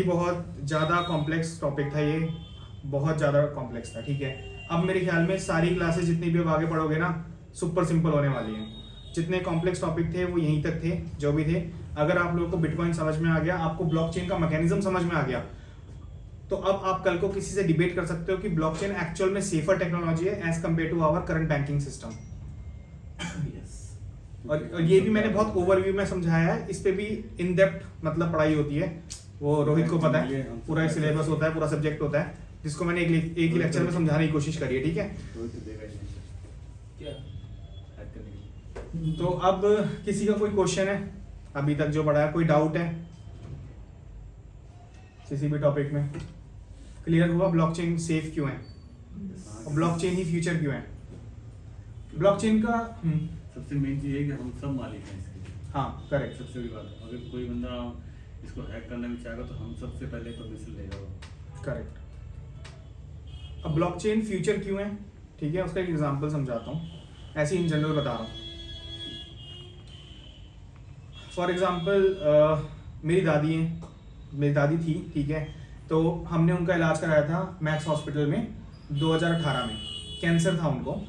ज़्यादा कॉम्प्लेक्स टॉपिक था ये, बहुत ज़्यादा कॉम्प्लेक्स था। ठीक है, अब मेरे ख्याल में सारी क्लासेस जितनी भी अब आगे पढ़ोगे ना, सुपर सिंपल होने वाली हैं। जितने कॉम्प्लेक्स टॉपिक थे वो यहीं तक थे जो भी थे। अगर आप लोगों को बिटकॉइन समझ में आ गया, आपको ब्लॉकचेन का मैकेनिज्म समझ में आ गया, तो अब आप कल को किसी से डिबेट कर सकते हो कि ब्लॉकचेन एक्चुअल में सेफर टेक्नोलॉजी है as compare to our current banking system. और ये भी मैंने बहुत ओवरव्यू में समझाया है, इस पे भी इन डेप्थ मतलब पढ़ाई होती है, वो रोहित को पता है, पूरा सिलेबस होता है, पूरा सब्जेक्ट होता है, जिसको मैंने एक ही लेक्चर में समझाने की कोशिश करी है। ठीक है, क्या हैक करने के लिए। तो अब किसी का कोई क्वेश्चन है अभी तक जो पढ़ा है, कोई डाउट है किसी भी टॉपिक में? क्लियर हुआ ब्लॉकचेन सेफ क्यों है और ब्लॉकचेन ही फ्यूचर क्यों है? ब्लॉकचेन का सबसे मेन चीज है कि हम सब मालिक हैं इसके। हाँ करेक्ट, सबसे बड़ी बात है, अगर कोई बंदा इसको हैक करना भी चाहेगा तो हम सबसे पहले परमिशन लेगा वो। करेक्ट। अब ब्लॉकचेन फ्यूचर क्यों है, ठीक है, उसका एक एग्जांपल समझाता हूँ, ऐसे इन जनरल बता रहा हूँ। फॉर एग्जांपल मेरी दादी थी, ठीक है, तो हमने उनका इलाज कराया था मैक्स हॉस्पिटल में 2018 में, कैंसर था उनको।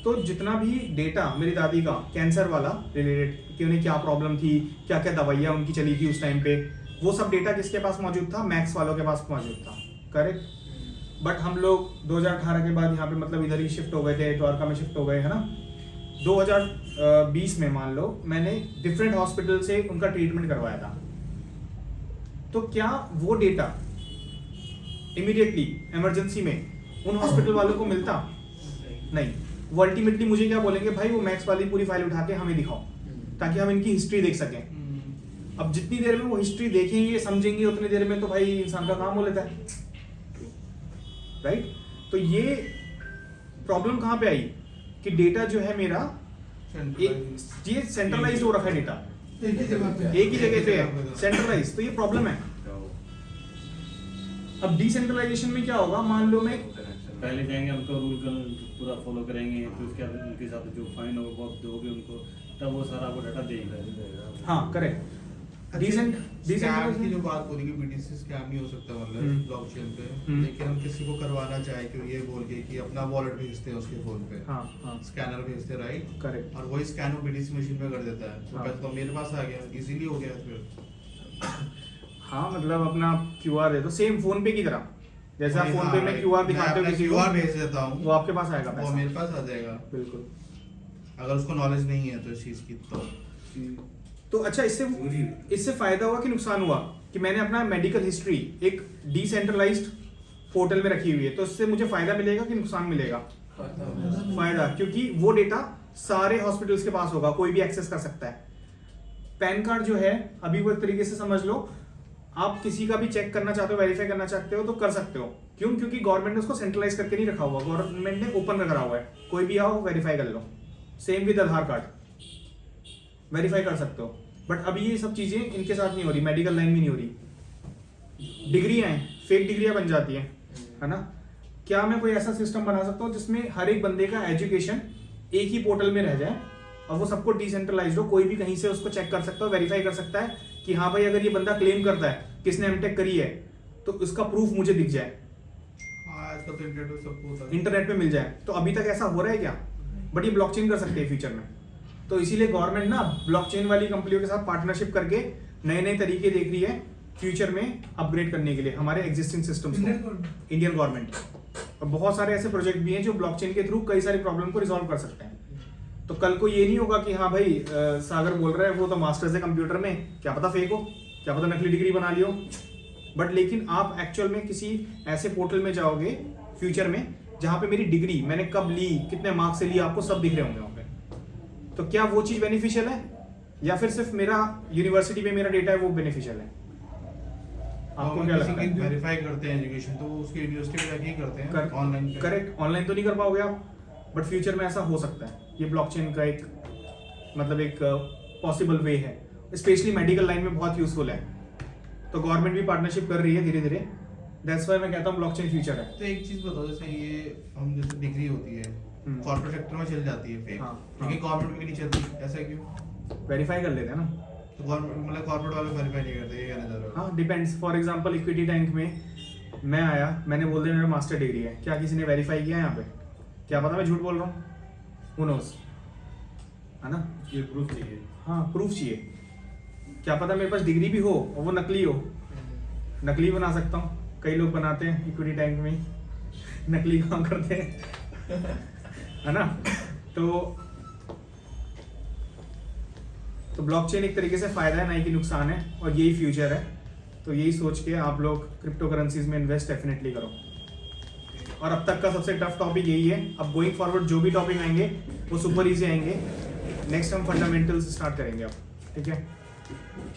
तो जितना भी डेटा मेरी दादी का कैंसर वाला रिलेटेड कि उन्हें क्या प्रॉब्लम थी, क्या क्या दवाइयाँ उनकी चली थी उस टाइम पे, वो सब डेटा किसके पास मौजूद था? मैक्स वालों के पास मौजूद था। करेक्ट। बट हम लोग 2018 के बाद यहाँ पे मतलब इधर ही शिफ्ट हो गए थे, द्वारका में शिफ्ट हो गए, है ना। 2020 में मान लो मैंने डिफरेंट हॉस्पिटल से उनका ट्रीटमेंट करवाया था, तो क्या वो डेटा इमीडिएटली इमरजेंसी में उन हॉस्पिटल वालों को मिलता? नहीं। वो अल्टीमेटली मुझे क्या बोलेंगे, भाई वो मैक्स वाली पूरी फाइल उठा के हमें दिखाओ ताकि हम इनकी हिस्ट्री देख सकें। अब जितनी देर में वो हिस्ट्री देखेंगे समझेंगे उतनी देर में तो भाई इंसान का काम हो लेता है, राइट। तो ये प्रॉब्लम कहाँ पे आई कि डेटा जो है मेरा ये सेंट्रलाइज हो रखा है, डेटा एक ही जगह पे एक ही जगह पे है सेंट्रलाइज, तो ये प्रॉब्लम है। अब डिसेंट्रलाइजेशन में क्या होगा, मान लो मैं पहले जाएंगे, उनको रूल पूरा फॉलो करेंगे, फिर उसके बाद उनके साथ जो फाइन होगा वो आप दोगे उनको, तब वो सारा आपको डाटा देगा। हाँ करेक्ट। स्कैम की जो बात हो रही है, बीटीसी स्कैम नहीं हो सकता मतलब ब्लॉकचेन पे, लेकिन हम किसी को करवाना चाहे क्यों ये बोल के कि अपना वॉलेट भेजते हैं उसके फोन पे, हाँ हाँ स्कैनर भेजते हैं, राइट, करेक्ट। और वही स्कैन वो बीटीसी मशीन पे कर देता है, तो हाँ। पैसा तो मेरे पास आ गया, इजीली हो गया फिर। हाँ मतलब अपना क्यूआर दे दो, सेम फोन पे की तरह, जैसे आप फोन पे में क्यूआर दिखाते हो किसी को, क्यूआर भेज देता हूँ, वो आपके पास आएगा वो पैसा। मेरे पास आ जाएगा, बिल्कुल। अगर उसको नॉलेज नहीं है तो इस चीज की तो अच्छा, इससे फायदा हुआ कि नुकसान हुआ कि मैंने अपना मेडिकल हिस्ट्री एक डिसेंट्रलाइज्ड पोर्टल में रखी हुई है, तो इससे मुझे फायदा मिलेगा कि नुकसान मिलेगा? फायदा, क्योंकि वो डेटा सारे हॉस्पिटल्स के पास होगा, कोई भी एक्सेस कर सकता है। पैन कार्ड जो है अभी वो एक तरीके से समझ लो, आप किसी का भी चेक करना चाहते हो, वेरीफाई करना चाहते हो तो कर सकते हो। क्यों? क्योंकि गवर्नमेंट ने उसको सेंट्रलाइज करके नहीं रखा हुआ, गवर्नमेंट ने ओपन करा हुआ है, कोई भी आओ वेरीफाई कर लो। Same with Aadhaar card, verify कर सकते हो। बट अभी ये सब चीजें इनके साथ नहीं हो रही, मेडिकल लाइन में नहीं हो रही। डिग्रियां हैं, फेक डिग्रियां बन जाती हैं, है ना। क्या मैं कोई ऐसा सिस्टम बना सकता हूँ जिसमें हर एक बंदे का एजुकेशन एक ही पोर्टल में रह जाए और वो सबको डिसेंट्रलाइज हो, कोई भी कहीं से उसको चेक कर सकता है, वेरीफाई कर सकता है कि हाँ भाई अगर ये बंदा क्लेम करता है किसने एमटेक करी है तो उसका प्रूफ मुझे दिख जाए, आजकल तो इंटरनेट पे सबको होता है, इंटरनेट पे मिल जाए। तो अभी तक ऐसा हो रहा है क्या? बट ये ब्लॉकचेन कर सकते हैं फ्यूचर में। तो इसीलिए गवर्नमेंट ना ब्लॉकचेन वाली कंपनियों के साथ पार्टनरशिप करके नए नए तरीके देख रही है फ्यूचर में अपग्रेड करने के लिए हमारे एग्जिस्टिंग सिस्टम्स को, इंडियन गवर्नमेंट। और बहुत सारे ऐसे प्रोजेक्ट भी हैं जो ब्लॉकचेन के थ्रू कई सारी प्रॉब्लम को रिजॉल्व कर सकते हैं। तो कल को ये नहीं होगा कि हाँ भाई सागर बोल रहा है वो तो मास्टर्स है कंप्यूटर में, क्या पता फेक हो, क्या पता नकली डिग्री बना लियो। बट लेकिन आप एक्चुअल में किसी ऐसे पोर्टल में जाओगे फ्यूचर में जहाँ पे मेरी डिग्री मैंने कब ली, कितने मार्क्स से ली, आपको सब दिख रहे होंगे वहाँ पे। तो क्या वो चीज़ बेनिफिशियल है या फिर सिर्फ मेरा यूनिवर्सिटी में मेरा डेटा है वो बेनिफिशियल है? आपको क्या लगता है? वेरीफाई करते हैं एजुकेशन तो उसके यूनिवर्सिटी में जाके ही करते हैं कर, ऑनलाइन करेक्ट, ऑनलाइन तो नहीं कर पाओगे आप, बट फ्यूचर में ऐसा हो सकता है। ये ब्लॉकचेन का एक मतलब एक पॉसिबल वे है, स्पेशली मेडिकल लाइन में बहुत यूजफुल है। तो गवर्नमेंट भी पार्टनरशिप कर रही है धीरे धीरे, दैट्स व्हाई मैं कहता हूँ ब्लॉकचेन फ्यूचर है। तो एक चीज बताओ, जैसे ये हम जैसे डिग्री होती है कॉर्पोरेट सेक्टर में चल जाती है फेक, हाँ, लेकिन कॉर्पोरेट में नहीं चलती, ऐसा क्यों? वेरीफाई कर लेते हैं ना। तो गवर्नमेंट मतलब कॉर्पोरेट वाले वेरीफाई नहीं करते, ये कहना चाह रहे हो? हाँ, depends. For example equity tank में मैं आया, मैंने बोल दिया मेरा मास्टर डिग्री है, क्या किसी ने वेरीफाई किया यहाँ पे? क्या पता मैं झूठ बोल रहा हूँ, हू नोस, है ना? ये प्रूफ चाहिए। हाँ, प्रूफ चाहिए। क्या पता मेरे पास डिग्री भी हो और वो नकली हो, नकली बना सकता हूँ। कई लोग बनाते हैं इक्विटी टैंक में नकली काम करते हैं है ना? तो ब्लॉकचेन एक तरीके से फायदा है, ना कि नुकसान है, और यही फ्यूचर है। तो यही सोच के आप लोग क्रिप्टो करेंसीज में इन्वेस्ट डेफिनेटली करो। और अब तक का सबसे टफ टॉपिक यही है। अब गोइंग फॉरवर्ड जो भी टॉपिक आएंगे वो सुपर इजी आएंगे। नेक्स्ट हम फंडामेंटल्स स्टार्ट करेंगे अब, ठीक है?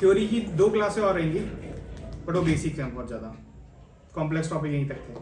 थ्योरी की 2 क्लासें और रहेंगी, बट वो बेसिक्स हैं, बहुत ज़्यादा कॉम्प्लेक्स टॉपिक यहीं तक थे।